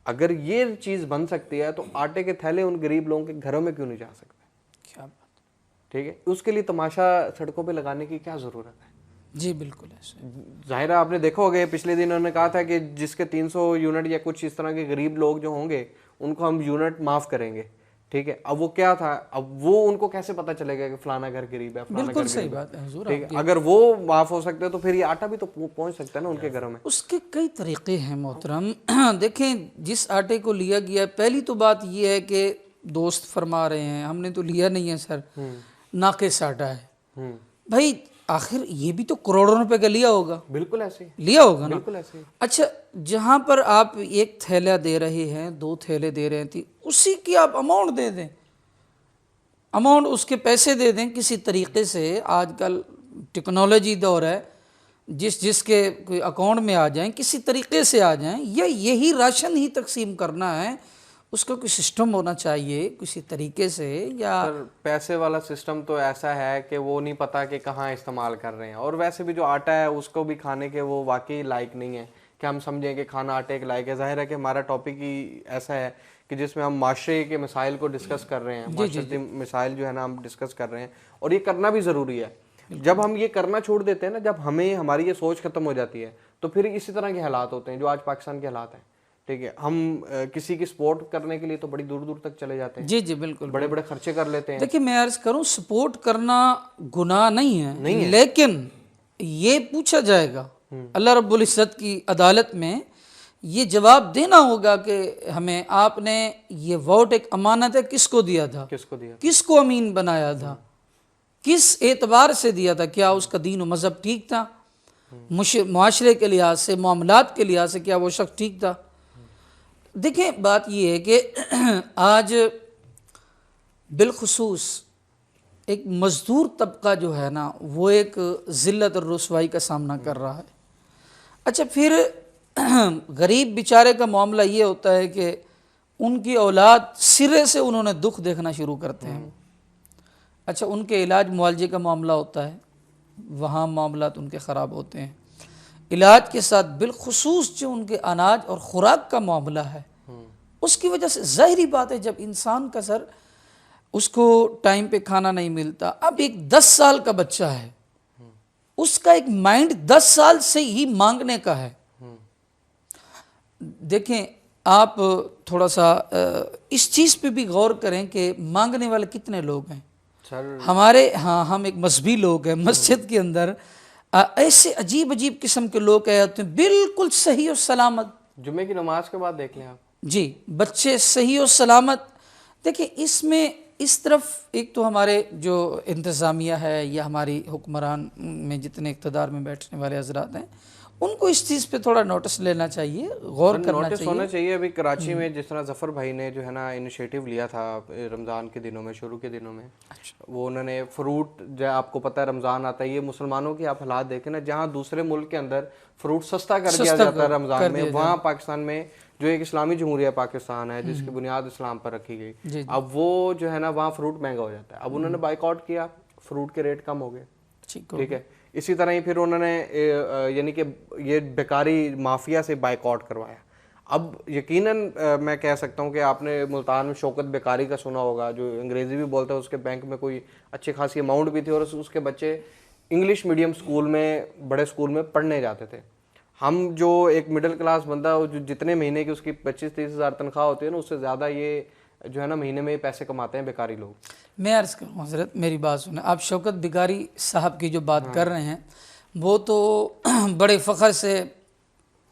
Speaker 1: اگر یہ چیز بن سکتی ہے تو آٹے کے تھیلے ان غریب لوگوں کے گھروں میں کیوں نہیں جا سکتے؟
Speaker 2: کیا بات,
Speaker 1: ٹھیک ہے. اس کے لیے تماشا سڑکوں پہ لگانے کی کیا ضرورت ہے؟
Speaker 2: جی بالکل ایسے.
Speaker 1: ظاہر ہے آپ نے دیکھا ہوگا پچھلے دن انہوں نے کہا تھا کہ جس کے 300 یونٹ یا کچھ اس طرح کے غریب لوگ جو ہوں گے ان کو ہم یونٹ معاف کریں گے, ٹھیک ہے. اب وہ کیا تھا, اب وہ ان کو کیسے پتہ چلے گا کہ فلانا گھر غریب ہے,
Speaker 2: بالکل صحیح بات ہے حضور.
Speaker 1: اگر وہ معاف ہو سکتے تو پھر یہ آٹا بھی تو پہنچ سکتا ہے نا ان کے گھروں میں.
Speaker 2: اس کے کئی طریقے ہیں محترم. دیکھیں جس آٹے کو لیا گیا ہے, پہلی تو بات یہ ہے کہ دوست فرما رہے ہیں ہم نے تو لیا نہیں ہے سر, ناقص آٹا ہے. بھائی آخر یہ بھی تو کروڑوں روپے کا لیا ہوگا.
Speaker 1: بالکل ایسے
Speaker 2: لیا ہوگا نا.
Speaker 1: بالکل ایسے.
Speaker 2: اچھا جہاں پر آپ 1 تھیلا دے رہے ہیں, 2 تھیلے دے رہے تھے, اسی کی آپ اماؤنٹ دے دیں, اماؤنٹ اس کے پیسے دے دیں کسی طریقے سے. آج کل ٹیکنالوجی دور ہے, جس کے کوئی اکاؤنٹ میں آ جائیں, کسی طریقے سے آ جائیں, یا یہی راشن ہی تقسیم کرنا ہے, اس کا کوئی سسٹم ہونا چاہیے کسی طریقے سے. یا
Speaker 1: پیسے والا سسٹم تو ایسا ہے کہ وہ نہیں پتا کہ کہاں استعمال کر رہے ہیں. اور ویسے بھی جو آٹا ہے اس کو بھی کھانے کے وہ واقعی لائق نہیں ہے کہ ہم سمجھیں کہ کھانا آٹے کے لائق ہے. ظاہر ہے کہ ہمارا ٹاپک ہی ایسا ہے کہ جس میں ہم معاشرے کے مسائل کو ڈسکس کر رہے ہیں, معاشرتی مسائل جو ہے نا ہم ڈسکس کر رہے ہیں, اور یہ کرنا بھی ضروری ہے. جب ہم یہ کرنا چھوڑ دیتے ہیں نا, جب ہمیں ہماری یہ سوچ ختم ہو جاتی ہے, تو پھر اسی طرح کے حالات ہوتے ہیں جو آج پاکستان کے حالات ہیں. ٹھیک ہے, ہم کسی کی سپورٹ کرنے کے لیے تو بڑی دور دور تک چلے جاتے ہیں.
Speaker 2: جی بالکل,
Speaker 1: بڑے بڑے خرچے کر لیتے ہیں.
Speaker 2: دیکھیں میں عرض کروں سپورٹ کرنا گناہ نہیں ہے, لیکن یہ پوچھا جائے گا اللہ رب العزت کی عدالت میں, یہ جواب دینا ہوگا کہ ہمیں آپ نے یہ ووٹ ایک امانت ہے, کس کو دیا تھا, کس کو امین بنایا تھا, کس اعتبار سے دیا تھا, کیا اس کا دین و مذہب ٹھیک تھا, معاشرے کے لحاظ سے, معاملات کے لحاظ سے کیا وہ شخص ٹھیک تھا. دیکھیں بات یہ ہے کہ آج بالخصوص ایک مزدور طبقہ جو ہے نا وہ ایک ذلت اور رسوائی کا سامنا کر رہا ہے. اچھا پھر غریب بیچارے کا معاملہ یہ ہوتا ہے کہ ان کی اولاد سرے سے انہوں نے دکھ دیکھنا شروع کرتے ہیں. اچھا ان کے علاج معالجے کا معاملہ ہوتا ہے, وہاں معاملات ان کے خراب ہوتے ہیں. علاج کے ساتھ بالخصوص جو ان کے اناج اور خوراک کا معاملہ ہے, اس کی وجہ سے ظاہری بات ہے جب انسان کا سر اس کو ٹائم پہ کھانا نہیں ملتا. اب ایک 10 سال کا بچہ ہے, اس کا ایک مائنڈ 10 سال سے ہی مانگنے کا ہے. دیکھیں آپ تھوڑا سا اس چیز پہ بھی غور کریں کہ مانگنے والے کتنے لوگ ہیں. ہمارے ہاں ہم ایک مذہبی لوگ ہیں, مسجد کے اندر ایسے عجیب عجیب قسم کے لوگ آئے ہوتے ہیں بالکل صحیح و سلامت.
Speaker 1: جمعے کی نماز کے بعد دیکھ لیں آپ,
Speaker 2: جی بچے صحیح و سلامت. دیکھیں اس میں اس طرف ایک تو ہمارے جو انتظامیہ ہے یا ہماری حکمران میں جتنے اقتدار میں بیٹھنے والے حضرات ہیں, ان کو اس چیز پہ تھوڑا نوٹس لینا چاہیے, غور کرنا
Speaker 1: نوٹس
Speaker 2: چاہیے.
Speaker 1: ہونا چاہیے. ابھی کراچی میں جس طرح ظفر بھائی نے جو ہے نا انیشیٹو لیا تھا رمضان کے دنوں میں, شروع کے دنوں میں, وہ انہوں نے فروٹ, جو آپ کو پتہ ہے رمضان آتا ہے, یہ مسلمانوں کی آپ حالات دیکھیں نا, جہاں دوسرے ملک کے اندر فروٹ سستا کر دیا جاتا ہے رمضان میں, وہاں پاکستان میں جو ایک اسلامی جمہوریہ پاکستان ہے جس کی بنیاد اسلام پر رکھی گئی, اب وہ جو ہے نا وہاں فروٹ مہنگا ہو جاتا ہے. اب انہوں نے بائیک آؤٹ کیا, فروٹ کے ریٹ کم ہو گئے. ٹھیک ہے, اسی طرح ہی پھر انہوں نے یعنی کہ یہ بیکاری مافیا سے بائیک آؤٹ کروایا. اب یقیناً میں کہہ سکتا ہوں کہ آپ نے ملتان میں شوکت بیکاری کا سنا ہوگا, جو انگریزی بھی بولتا ہے, اس کے بینک میں کوئی اچھی خاصی اماؤنٹ بھی تھی, اور اس کے بچے انگلش میڈیم اسکول میں, بڑے اسکول میں پڑھنے جاتے تھے. ہم جو ایک مڈل کلاس بندہ ہے, جو جتنے مہینے کی اس کی 25-30 ہزار تنخواہ ہوتی ہے نا, اس سے زیادہ یہ جو ہے نا مہینے میں پیسے کماتے ہیں بیکاری لوگ.
Speaker 2: میں عرض کروں حضرت, میری بات سنیں. آپ شوکت بیکاری صاحب کی جو بات کر رہے ہیں, وہ تو بڑے فخر سے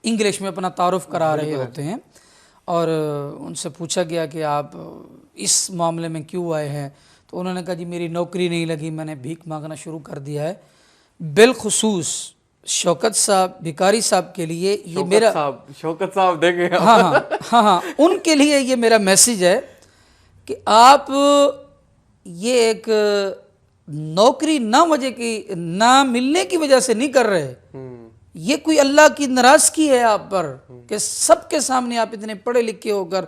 Speaker 2: انگلش میں اپنا تعارف کرا رہے ہوتے ہیں, اور ان سے پوچھا گیا کہ آپ اس معاملے میں کیوں آئے ہیں, تو انہوں نے کہا جی میری نوکری نہیں لگی, میں نے بھیک مانگنا شروع کر دیا ہے. بالخصوص شوکت صاحب بیکاری صاحب کے لیے یہ میرا,
Speaker 1: شوکت صاحب دیکھیں,
Speaker 2: ہاں ان کے لیے یہ میرا میسیج ہے کہ آپ یہ ایک نوکری نہ ملنے کی وجہ سے نہیں کر رہے, یہ کوئی اللہ کی ناراضگی ہے آپ پر کہ سب کے سامنے آپ اتنے پڑھے لکھے ہو کر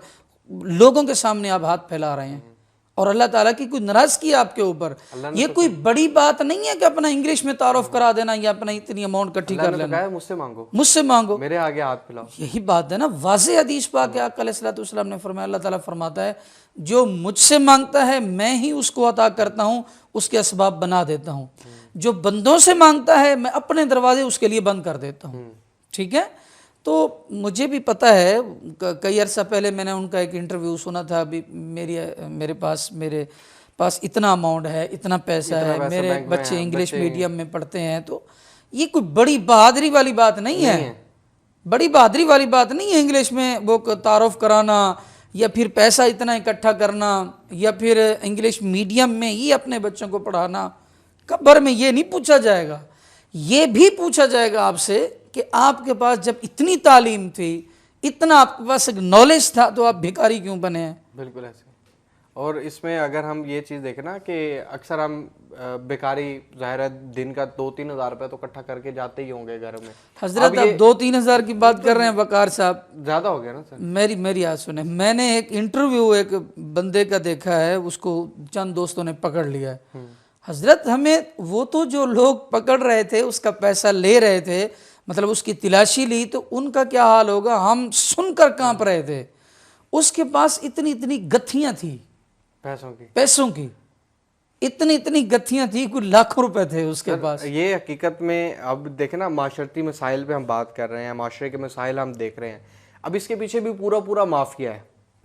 Speaker 2: لوگوں کے سامنے آپ ہاتھ پھیلا رہے ہیں, اور اللہ تعالیٰ کی کوئی ناراضگی ہے آپ کے اوپر. یہ کوئی بڑی بات نہیں ہے کہ اپنا انگلش میں تعارف کرا دینا یا اپنا اتنی اماؤنٹ کٹھی کر لینا. مجھ سے مانگو,
Speaker 1: میرے آگے ہاتھ پھیلاؤ.
Speaker 2: یہی بات ہے نا, واضح حدیث پاک ہے, آقا علیہ الصلوۃ والسلام نے فرمایا, اللہ تعالیٰ فرماتا ہے جو مجھ سے مانگتا ہے میں ہی اس کو عطا کرتا ہوں, اس کے اسباب بنا دیتا ہوں. جو بندوں سے مانگتا ہے میں اپنے دروازے اس کے لیے بند کر دیتا ہوں. ٹھیک ہے, تو مجھے بھی پتہ ہے, کئی عرصہ پہلے میں نے ان کا ایک انٹرویو سنا تھا. ابھی میرے پاس اتنا اماؤنٹ ہے, اتنا پیسہ ہے, میرے بچے انگلش میڈیم میں پڑھتے ہیں. تو یہ کوئی بڑی بہادری والی بات نہیں ہے, بڑی بہادری والی بات نہیں ہے انگلش میں وہ تعارف کرانا, یا پھر پیسہ اتنا اکٹھا کرنا, یا پھر انگلش میڈیم میں ہی اپنے بچوں کو پڑھانا. قبر میں یہ نہیں پوچھا جائے گا, یہ بھی پوچھا جائے گا آپ سے کہ آپ کے پاس جب اتنی تعلیم تھی, اتنا آپ کے پاس ایک نالج تھا, تو آپ بھکاری کیوں بنے ہیں.
Speaker 1: بالکل ایسے. اور اس میں اگر ہم یہ چیز دیکھیں نا کہ اکثر ہم بیکاری, ظاہر ہے دن کا 2-3 ہزار روپے تو اکٹھا کر کے جاتے ہی ہوں گے گھر میں.
Speaker 2: حضرت آپ 2-3 ہزار کی بات کر رہے ہیں وقار صاحب,
Speaker 1: زیادہ ہو گیا نا سر.
Speaker 2: میری بات سنیں, میں نے ایک انٹرویو ایک بندے کا دیکھا ہے, اس کو چند دوستوں نے پکڑ لیا ہے. حضرت ہمیں وہ تو جو لوگ پکڑ رہے تھے اس کا پیسہ لے رہے تھے, مطلب اس کی تلاشی لی, تو ان کا کیا حال ہوگا, ہم سن کر کانپ رہے تھے. اس کے پاس اتنی گتھیاں تھیں پیسوں کی, اتنی گتھیاں تھیں, کوئی لاکھوں روپے تھے اس کے پاس.
Speaker 1: یہ حقیقت میں اب دیکھیں نا, معاشرتی مسائل پہ ہم بات کر رہے ہیں, معاشرے کے مسائل ہم دیکھ رہے ہیں, اب اس کے پیچھے بھی پورا مافیا ہے.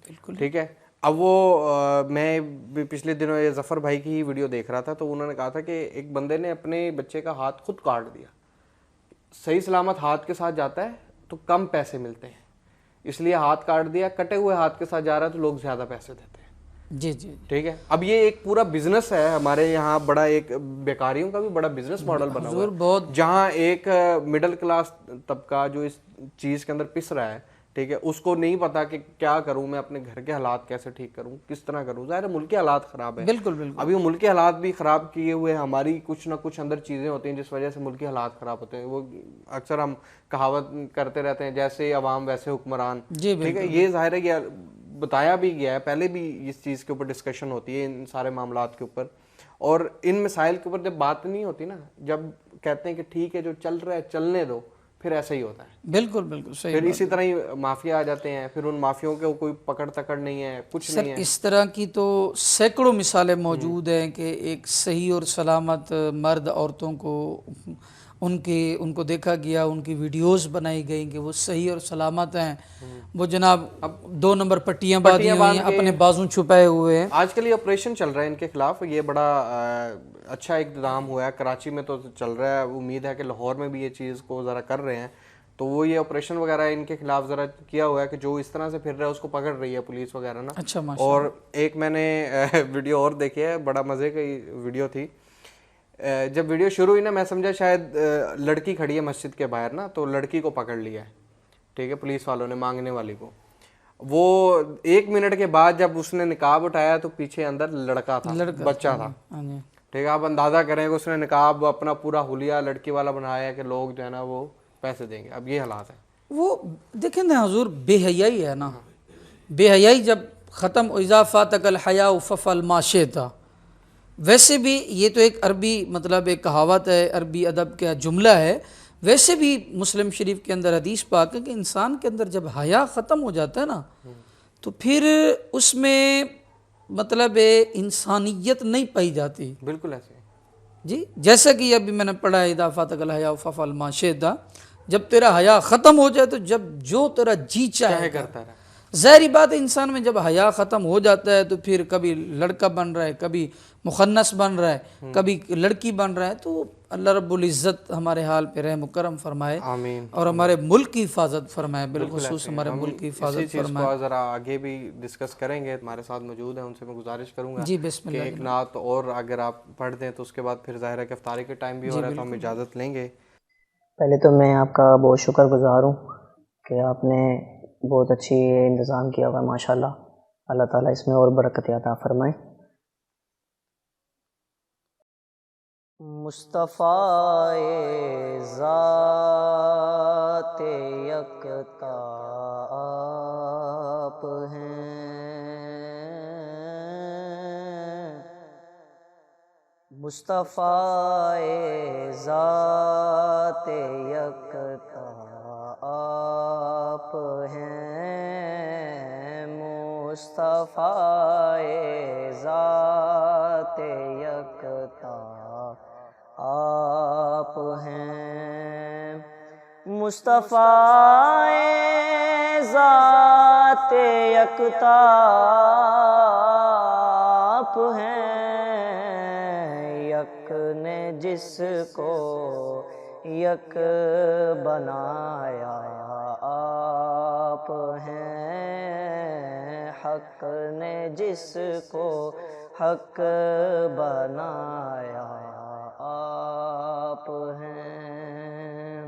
Speaker 2: بالکل
Speaker 1: ٹھیک ہے. اب وہ میں پچھلے دنوں یہ ظفر بھائی کی ہی ویڈیو دیکھ رہا تھا, تو انہوں نے کہا تھا کہ ایک بندے نے اپنے بچے کا ہاتھ خود کاٹ دیا. صحیح سلامت ہاتھ کے ساتھ جاتا ہے تو کم پیسے ملتے ہیں, اس لیے ہاتھ کاٹ دیا. کٹے ہوئے ہاتھ کے ساتھ جا رہا ہے تو لوگ زیادہ پیسے دیتے ہیں.
Speaker 2: جی.
Speaker 1: ٹھیک ہے. اب یہ ایک پورا بزنس ہے ہمارے یہاں, بڑا ایک بیکاریوں کا بھی بڑا بزنس ماڈل بنا ہوا ہے, جہاں ایک مڈل کلاس طبقہ جو اس چیز کے اندر پس رہا ہے, ٹھیک ہے, اس کو نہیں پتا کہ کیا کروں میں, اپنے گھر کے حالات کیسے ٹھیک کروں, کس طرح کروں. ظاہر ہے ملک کے حالات خراب ہیں.
Speaker 2: بالکل.
Speaker 1: ابھی وہ ملک کے حالات بھی خراب کیے ہوئے, ہماری کچھ نہ کچھ اندر چیزیں ہوتی ہیں جس وجہ سے ملک کے حالات خراب ہوتے ہیں. وہ اکثر ہم کہاوت کرتے رہتے ہیں, جیسے عوام ویسے حکمران. ٹھیک ہے, یہ ظاہر ہے کہ بتایا بھی گیا ہے, پہلے بھی اس چیز کے اوپر ڈسکشن ہوتی ہے ان سارے معاملات کے اوپر, اور ان مسائل کے اوپر جب بات نہیں ہوتی نا, جب کہتے ہیں کہ ٹھیک ہے جو چل رہا ہے چلنے دو, پھر ایسا ہی ہوتا ہے.
Speaker 2: بالکل بالکل صحیح
Speaker 1: پھر اسی طرح ہی مافیا آ جاتے ہیں, پھر ان مافیوں کے کوئی پکڑ تکڑ نہیں ہے, کچھ
Speaker 2: سر.
Speaker 1: نہیں ہے.
Speaker 2: اس طرح کی تو سینکڑوں مثالیں موجود ہیں کہ ایک صحیح اور سلامت مرد عورتوں کو ان کو دیکھا گیا, ان کی ویڈیوز بنائی گئی کہ وہ صحیح اور سلامت ہیں, وہ جناب 2 نمبر پٹیاں باندھی ہوئی ہیں, اپنے بازو چھپائے ہوئے ہیں.
Speaker 1: آج کل یہ آپریشن چل رہا ہے ان کے خلاف, یہ بڑا اچھا اقتدام ہوا ہے. کراچی میں تو چل رہا ہے, امید ہے کہ لاہور میں بھی یہ چیز کو ذرا کر رہے ہیں. تو وہ یہ آپریشن وغیرہ ان کے خلاف ذرا کیا ہوا ہے کہ جو اس طرح سے پھر رہا ہے اس کو پکڑ رہی ہے پولیس وغیرہ نا.
Speaker 2: اچھا ماشاء
Speaker 1: اور ایک میں نے ویڈیو اور دیکھی ہے, بڑا مزے کی ویڈیو تھی. جب ویڈیو شروع ہوئی نا, میں سمجھا شاید لڑکی کھڑی ہے مسجد کے باہر نا, تو لڑکی کو پکڑ لیا ہے, ٹھیک ہے, پولیس والوں نے مانگنے والی کو. وہ 1 منٹ کے بعد جب اس نے نقاب اٹھایا تو پیچھے اندر لڑکا تھا, بچہ تھا, ٹھیک ہے. آپ اندازہ کریں کہ اس نے نقاب اپنا پورا حلیہ لڑکی والا بنایا ہے کہ لوگ جو ہے نا وہ پیسے دیں گے. اب یہ حالات ہے.
Speaker 2: وہ دیکھیں نا حضور, بے حیائی ہے نا, بے حیائی جب ختم, اذا فاتک الحیاء ففعل ما شئت. ویسے بھی یہ تو ایک عربی مطلب ایک کہاوت ہے, عربی ادب کا جملہ ہے. ویسے بھی مسلم شریف کے اندر حدیث پاک ہے کہ انسان کے اندر جب حیا ختم ہو جاتا ہے نا, تو پھر اس میں مطلب انسانیت نہیں پائی جاتی.
Speaker 1: بالکل ایسے
Speaker 2: جی, جیسا کہ ابھی میں نے پڑھا ہے, اذا فاتک الحیاء ففعل ما شئت. جب تیرا حیا ختم ہو جائے تو جب جو تیرا جی چاہے
Speaker 1: کرتا رہا.
Speaker 2: ظاہری بات ہے انسان میں جب حیا ختم ہو جاتا ہے تو پھر کبھی لڑکا بن رہا ہے, کبھی مخنث بن رہا ہے, کبھی لڑکی بن رہا ہے. تو اللہ رب العزت ہمارے حال پہ رحم و کرم فرمائے
Speaker 1: آمین.
Speaker 2: اور ہمارے ملک کی حفاظت فرمائے, بالخصوص ہمارے ملک کی
Speaker 1: اسی
Speaker 2: حفاظت
Speaker 1: چیز
Speaker 2: فرمائے.
Speaker 1: کو ذرا آگے بھی ڈسکس کریں گے. ہمارے ساتھ موجود ہیں, ان سے میں گزارش کروں گا
Speaker 2: جی بسم
Speaker 1: کہ
Speaker 2: اللہ
Speaker 1: ایک نعت اور اگر آپ پڑھ دیں تو اس کے بعد پھر ظاہر ہے کہ افطاری کے ٹائم بھی ہو رہا ہے, تو ہم اجازت لیں گے.
Speaker 3: پہلے تو میں آپ کا بہت شکر گزار ہوں کہ آپ نے بہت اچھی انتظام کیا ہوا ہے ماشاء اللہ. اللہ تعالیٰ اس میں اور برکت عطا فرمائے. مصطفیٰ ذات یکتا آپ ہیں, مصطفیٰ ذات یکتا آپ ہیں, مصطفیٰ ذات یکتا آپ ہیں, مصطفیٰ ذات یکتا آپ ہیں, یک نے جس کو یک بنایا آپ ہیں, حق نے جس کو حق بنایا آپ ہیں.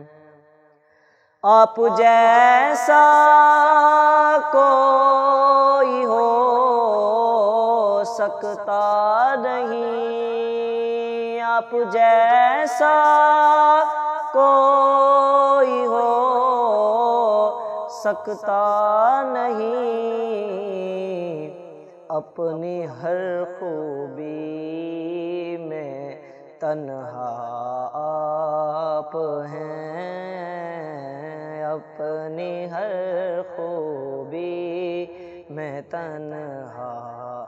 Speaker 3: آپ جیسا کوئی ہو سکتا نہیں, آپ جیسا کوئی ہو سکتا نہیں, اپنی ہر خوبی میں تنہا آپ ہیں, اپنی ہر خوبی میں تنہا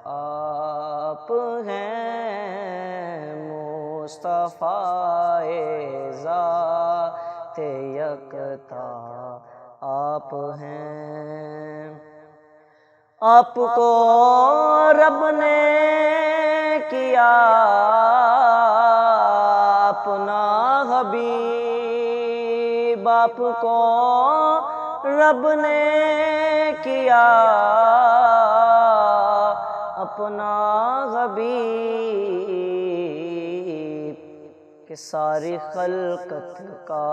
Speaker 3: آپ ہیں, مصطفیٰ ذات یکتا آپ ہیں. آپ کو رب نے کیا اپنا حبیب, آپ کو رب نے کیا اپنا حبیب, کہ ساری خلقت کا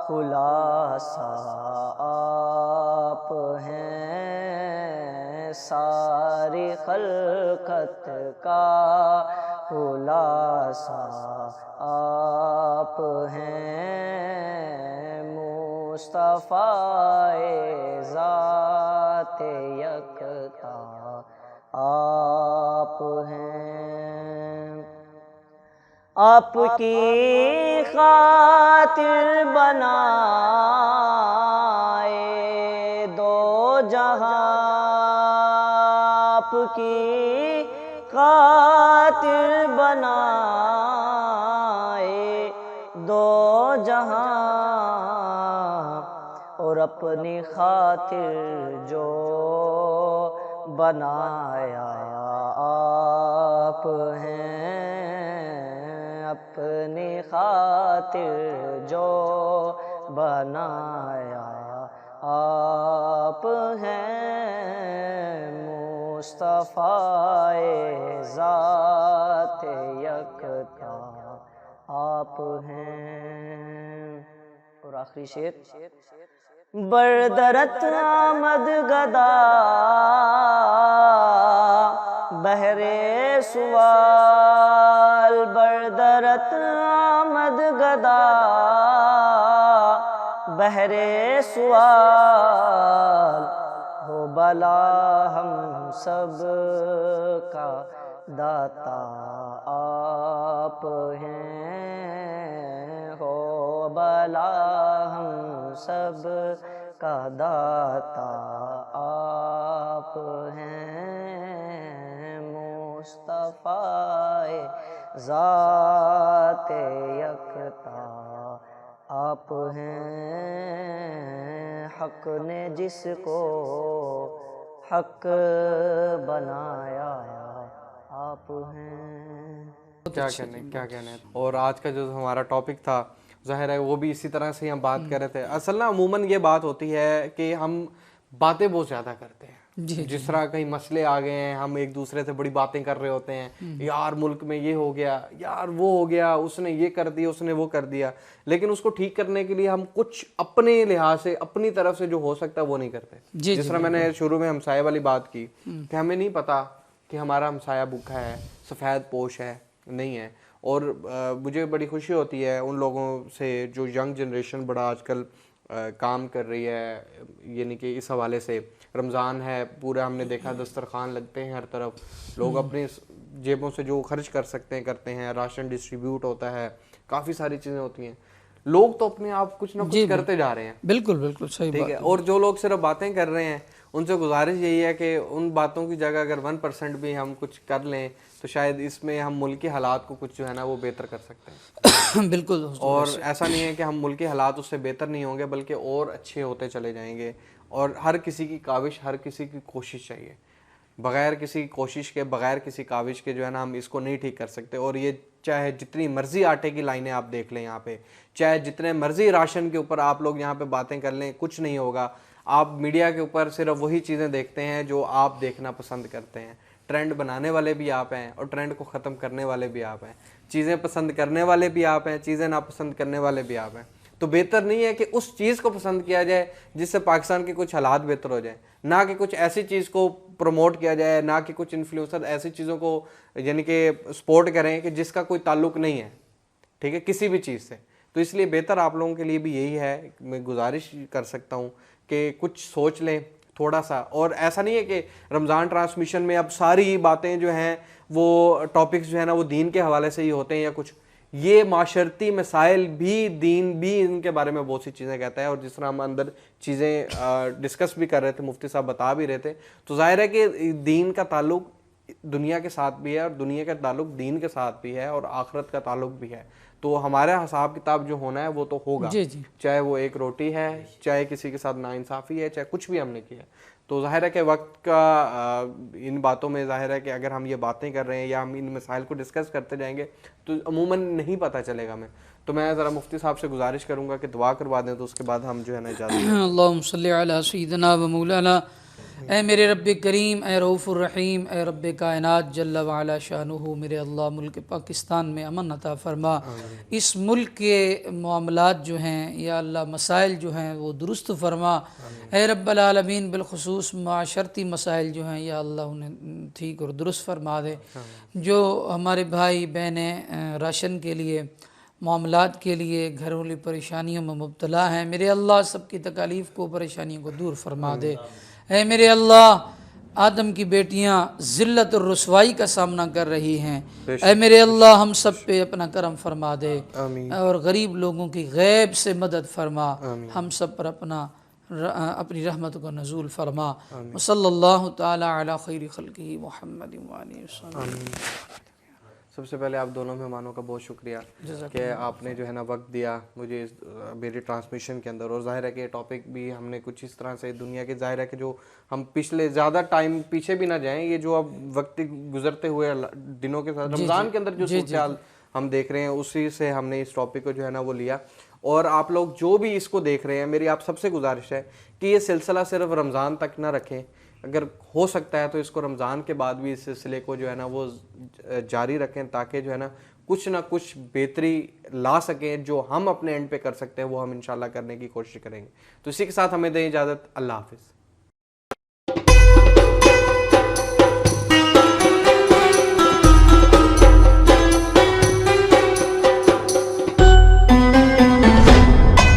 Speaker 3: خلاصہ آپ ہیں, ساری خلقت کا خلاصہ آپ ہیں, مصطفیٰ ذات یکتا آپ ہیں. آپ کی خاطر بنائے دو جہاں، آپ کی خاطر بنائے دو جہاں، اور اپنی خاطر جو بنایا آپ ہیں، اپنی خاطر جو بنایا آپ ہیں، مصطفیٰ ذات یکتا آپ ہیں۔ اور آخری شعر، بردرت آمد گدا بہر سوال، بردرت آمد گدا بہر سوال، ہو بلا ہم سب کا داتا آپ ہیں، ہو بلا ہم سب کا داتا آپ ہیں، مصطفیٰ ذات یکتا آپ ہیں، حق نے جس کو حق بنایا آپ ہیں۔
Speaker 1: کیا کہنے اور آج کا جو ہمارا ٹاپک تھا ظاہر ہے وہ بھی اسی طرح سے ہم بات کر رہے تھے۔ اصل نا عموماً یہ بات ہوتی ہے کہ ہم باتیں بہت زیادہ کرتے ہیں، جس طرح کئی مسئلے آ گئے ہیں ہم ایک دوسرے سے بڑی باتیں کر رہے ہوتے ہیں، یار ملک میں یہ ہو گیا، یار وہ ہو گیا، اس نے یہ کر دیا، اس نے وہ کر دیا، لیکن اس کو ٹھیک کرنے کے لیے ہم کچھ اپنے لحاظ سے اپنی طرف سے جو ہو سکتا ہے وہ نہیں کرتے۔ جس طرح میں نے شروع میں ہمسائے والی بات کی کہ ہمیں نہیں پتا کہ ہمارا ہمسایہ بھوکا ہے، سفید پوش ہے، نہیں ہے، اور مجھے بڑی خوشی ہوتی ہے ان لوگوں سے جو ینگ جنریشن بڑا آج کل کام کر رہی ہے، یعنی کہ اس حوالے سے رمضان ہے پورا، ہم نے دیکھا دسترخوان لگتے ہیں ہر طرف، لوگ اپنی جیبوں سے جو خرچ کر سکتے ہیں کرتے ہیں، راشن ڈسٹریبیوٹ ہوتا ہے، کافی ساری چیزیں ہوتی ہیں، لوگ تو اپنے آپ کچھ نہ کچھ کرتے جا رہے ہیں۔
Speaker 2: بالکل بالکل صحیح
Speaker 1: ٹھیک ہے، اور جو لوگ صرف باتیں کر رہے ہیں ان سے گزارش یہی ہے کہ ان باتوں کی جگہ اگر 1% بھی ہم کچھ کر لیں تو شاید اس میں ہم ملکی حالات کو کچھ جو ہے نا وہ بہتر کر سکتے ہیں۔
Speaker 2: بالکل،
Speaker 1: اور ایسا نہیں ہے کہ ہم ملکی حالات اس سے بہتر نہیں ہوں گے بلکہ اور اچھے ہوتے چلے جائیں گے، اور ہر کسی کی کاوش، ہر کسی کی کوشش چاہیے، بغیر کسی کوشش کے، بغیر کسی کاوش کے جو ہے نا ہم اس کو نہیں ٹھیک کر سکتے۔ اور یہ چاہے جتنی مرضی آٹے کی لائنیں آپ دیکھ لیں یہاں پہ، چاہے جتنے مرضی راشن کے اوپر آپ لوگ یہاں پہ باتیں کر لیں، کچھ نہیں ہوگا۔ آپ میڈیا کے اوپر صرف وہی چیزیں دیکھتے ہیں جو آپ دیکھنا پسند کرتے ہیں، ٹرینڈ بنانے والے بھی آپ ہیں اور ٹرینڈ کو ختم کرنے والے بھی آپ ہیں، چیزیں پسند کرنے والے بھی آپ ہیں، چیزیں ناپسند کرنے والے بھی آپ ہیں۔ تو بہتر نہیں ہے کہ اس چیز کو پسند کیا جائے جس سے پاکستان کے کچھ حالات بہتر ہو جائیں، نہ کہ کچھ ایسی چیز کو پروموٹ کیا جائے، نہ کہ کچھ انفلوئنسر ایسی چیزوں کو یعنی کہ سپورٹ کریں کہ جس کا کوئی تعلق نہیں ہے، ٹھیک ہے، کسی بھی چیز سے۔ تو اس لیے بہتر آپ لوگوں کے لیے بھی یہی ہے، میں گزارش کر سکتا ہوں کہ کچھ سوچ لیں تھوڑا سا۔ اور ایسا نہیں ہے کہ رمضان ٹرانسمیشن میں اب ساری باتیں جو ہیں وہ ٹاپکس جو ہے نا وہ دین کے حوالے سے ہی ہوتے ہیں یا کچھ، یہ معاشرتی مسائل بھی، دین بھی ان کے بارے میں بہت سی چیزیں کہتا ہے، اور جس طرح ہم اندر چیزیں ڈسکس بھی کر رہے تھے، مفتی صاحب بتا بھی رہے تھے، تو ظاہر ہے کہ دین کا تعلق دنیا کے ساتھ بھی ہے اور دنیا کا تعلق دین کے ساتھ بھی ہے اور آخرت کا تعلق بھی ہے۔ تو ہمارا حساب کتاب جو ہونا ہے وہ تو ہوگا، چاہے وہ ایک روٹی ہے، چاہے کسی کے ساتھ ناانصافی ہے، چاہے کچھ بھی ہم نے کیا۔ تو ظاہر ہے کہ وقت کا ان باتوں میں ظاہر ہے کہ اگر ہم یہ باتیں کر رہے ہیں یا ہم ان مسائل کو ڈسکس کرتے جائیں گے تو عموماً نہیں پتہ چلے گا ہمیں۔ تو میں ذرا مفتی صاحب سے گزارش کروں گا کہ دعا کروا دیں تو اس کے بعد ہم جو ہے نا اجازت دیں۔
Speaker 2: اللہم صلی علی سیدنا و مولانا، اے میرے رب کریم، اے رؤوف الرحیم، اے رب کائنات جل وعلا شانہ، میرے اللہ ملک پاکستان میں امن عطا فرما، اس ملک کے معاملات جو ہیں یا اللہ مسائل جو ہیں وہ درست فرما، اے رب العالمین، بالخصوص معاشرتی مسائل جو ہیں یا اللہ انہیں ٹھیک اور درست فرما دے۔ جو ہمارے بھائی بہنیں راشن کے لیے، معاملات کے لیے گھریلو پریشانیوں میں مبتلا ہیں، میرے اللہ سب کی تکالیف کو، پریشانیوں کو دور فرما دے۔ اے میرے اللہ، آدم کی بیٹیاں ذلت اور رسوائی کا سامنا کر رہی ہیں، اے میرے اللہ ہم سب پہ اپنا کرم فرما دے اور غریب لوگوں کی غیب سے مدد فرما، ہم سب پر اپنی رحمت کو نزول فرما۔ صلی اللہ تعالی علی خیر خلقہ محمد وآلہ وسلم۔
Speaker 1: سب سے پہلے آپ دونوں مہمانوں کا بہت شکریہ کہ آپ نے جو ہے نا وقت دیا مجھے میری ٹرانسمیشن کے اندر، اور ظاہر ہے کہ یہ ٹاپک بھی ہم نے کچھ اس طرح سے دنیا کے، ظاہر ہے کہ جو ہم پچھلے زیادہ ٹائم پیچھے بھی نہ جائیں، یہ جو اب وقت گزرتے ہوئے دنوں کے ساتھ رمضان کے اندر جو صورتحال ہم دیکھ رہے ہیں، اسی سے ہم نے اس ٹاپک کو جو ہے نا وہ لیا۔ اور آپ لوگ جو بھی اس کو دیکھ رہے ہیں، میری آپ سب سے گزارش ہے کہ یہ سلسلہ صرف رمضان تک نہ رکھیں، اگر ہو سکتا ہے تو اس کو رمضان کے بعد بھی اس سلسلے کو جو ہے نا وہ جاری رکھیں، تاکہ جو ہے نا کچھ نہ کچھ بہتری لا سکیں۔ جو ہم اپنے اینڈ پہ کر سکتے ہیں وہ ہم انشاءاللہ کرنے کی کوشش کریں گے۔ تو اسی کے ساتھ ہمیں دیں اجازت، اللہ حافظ۔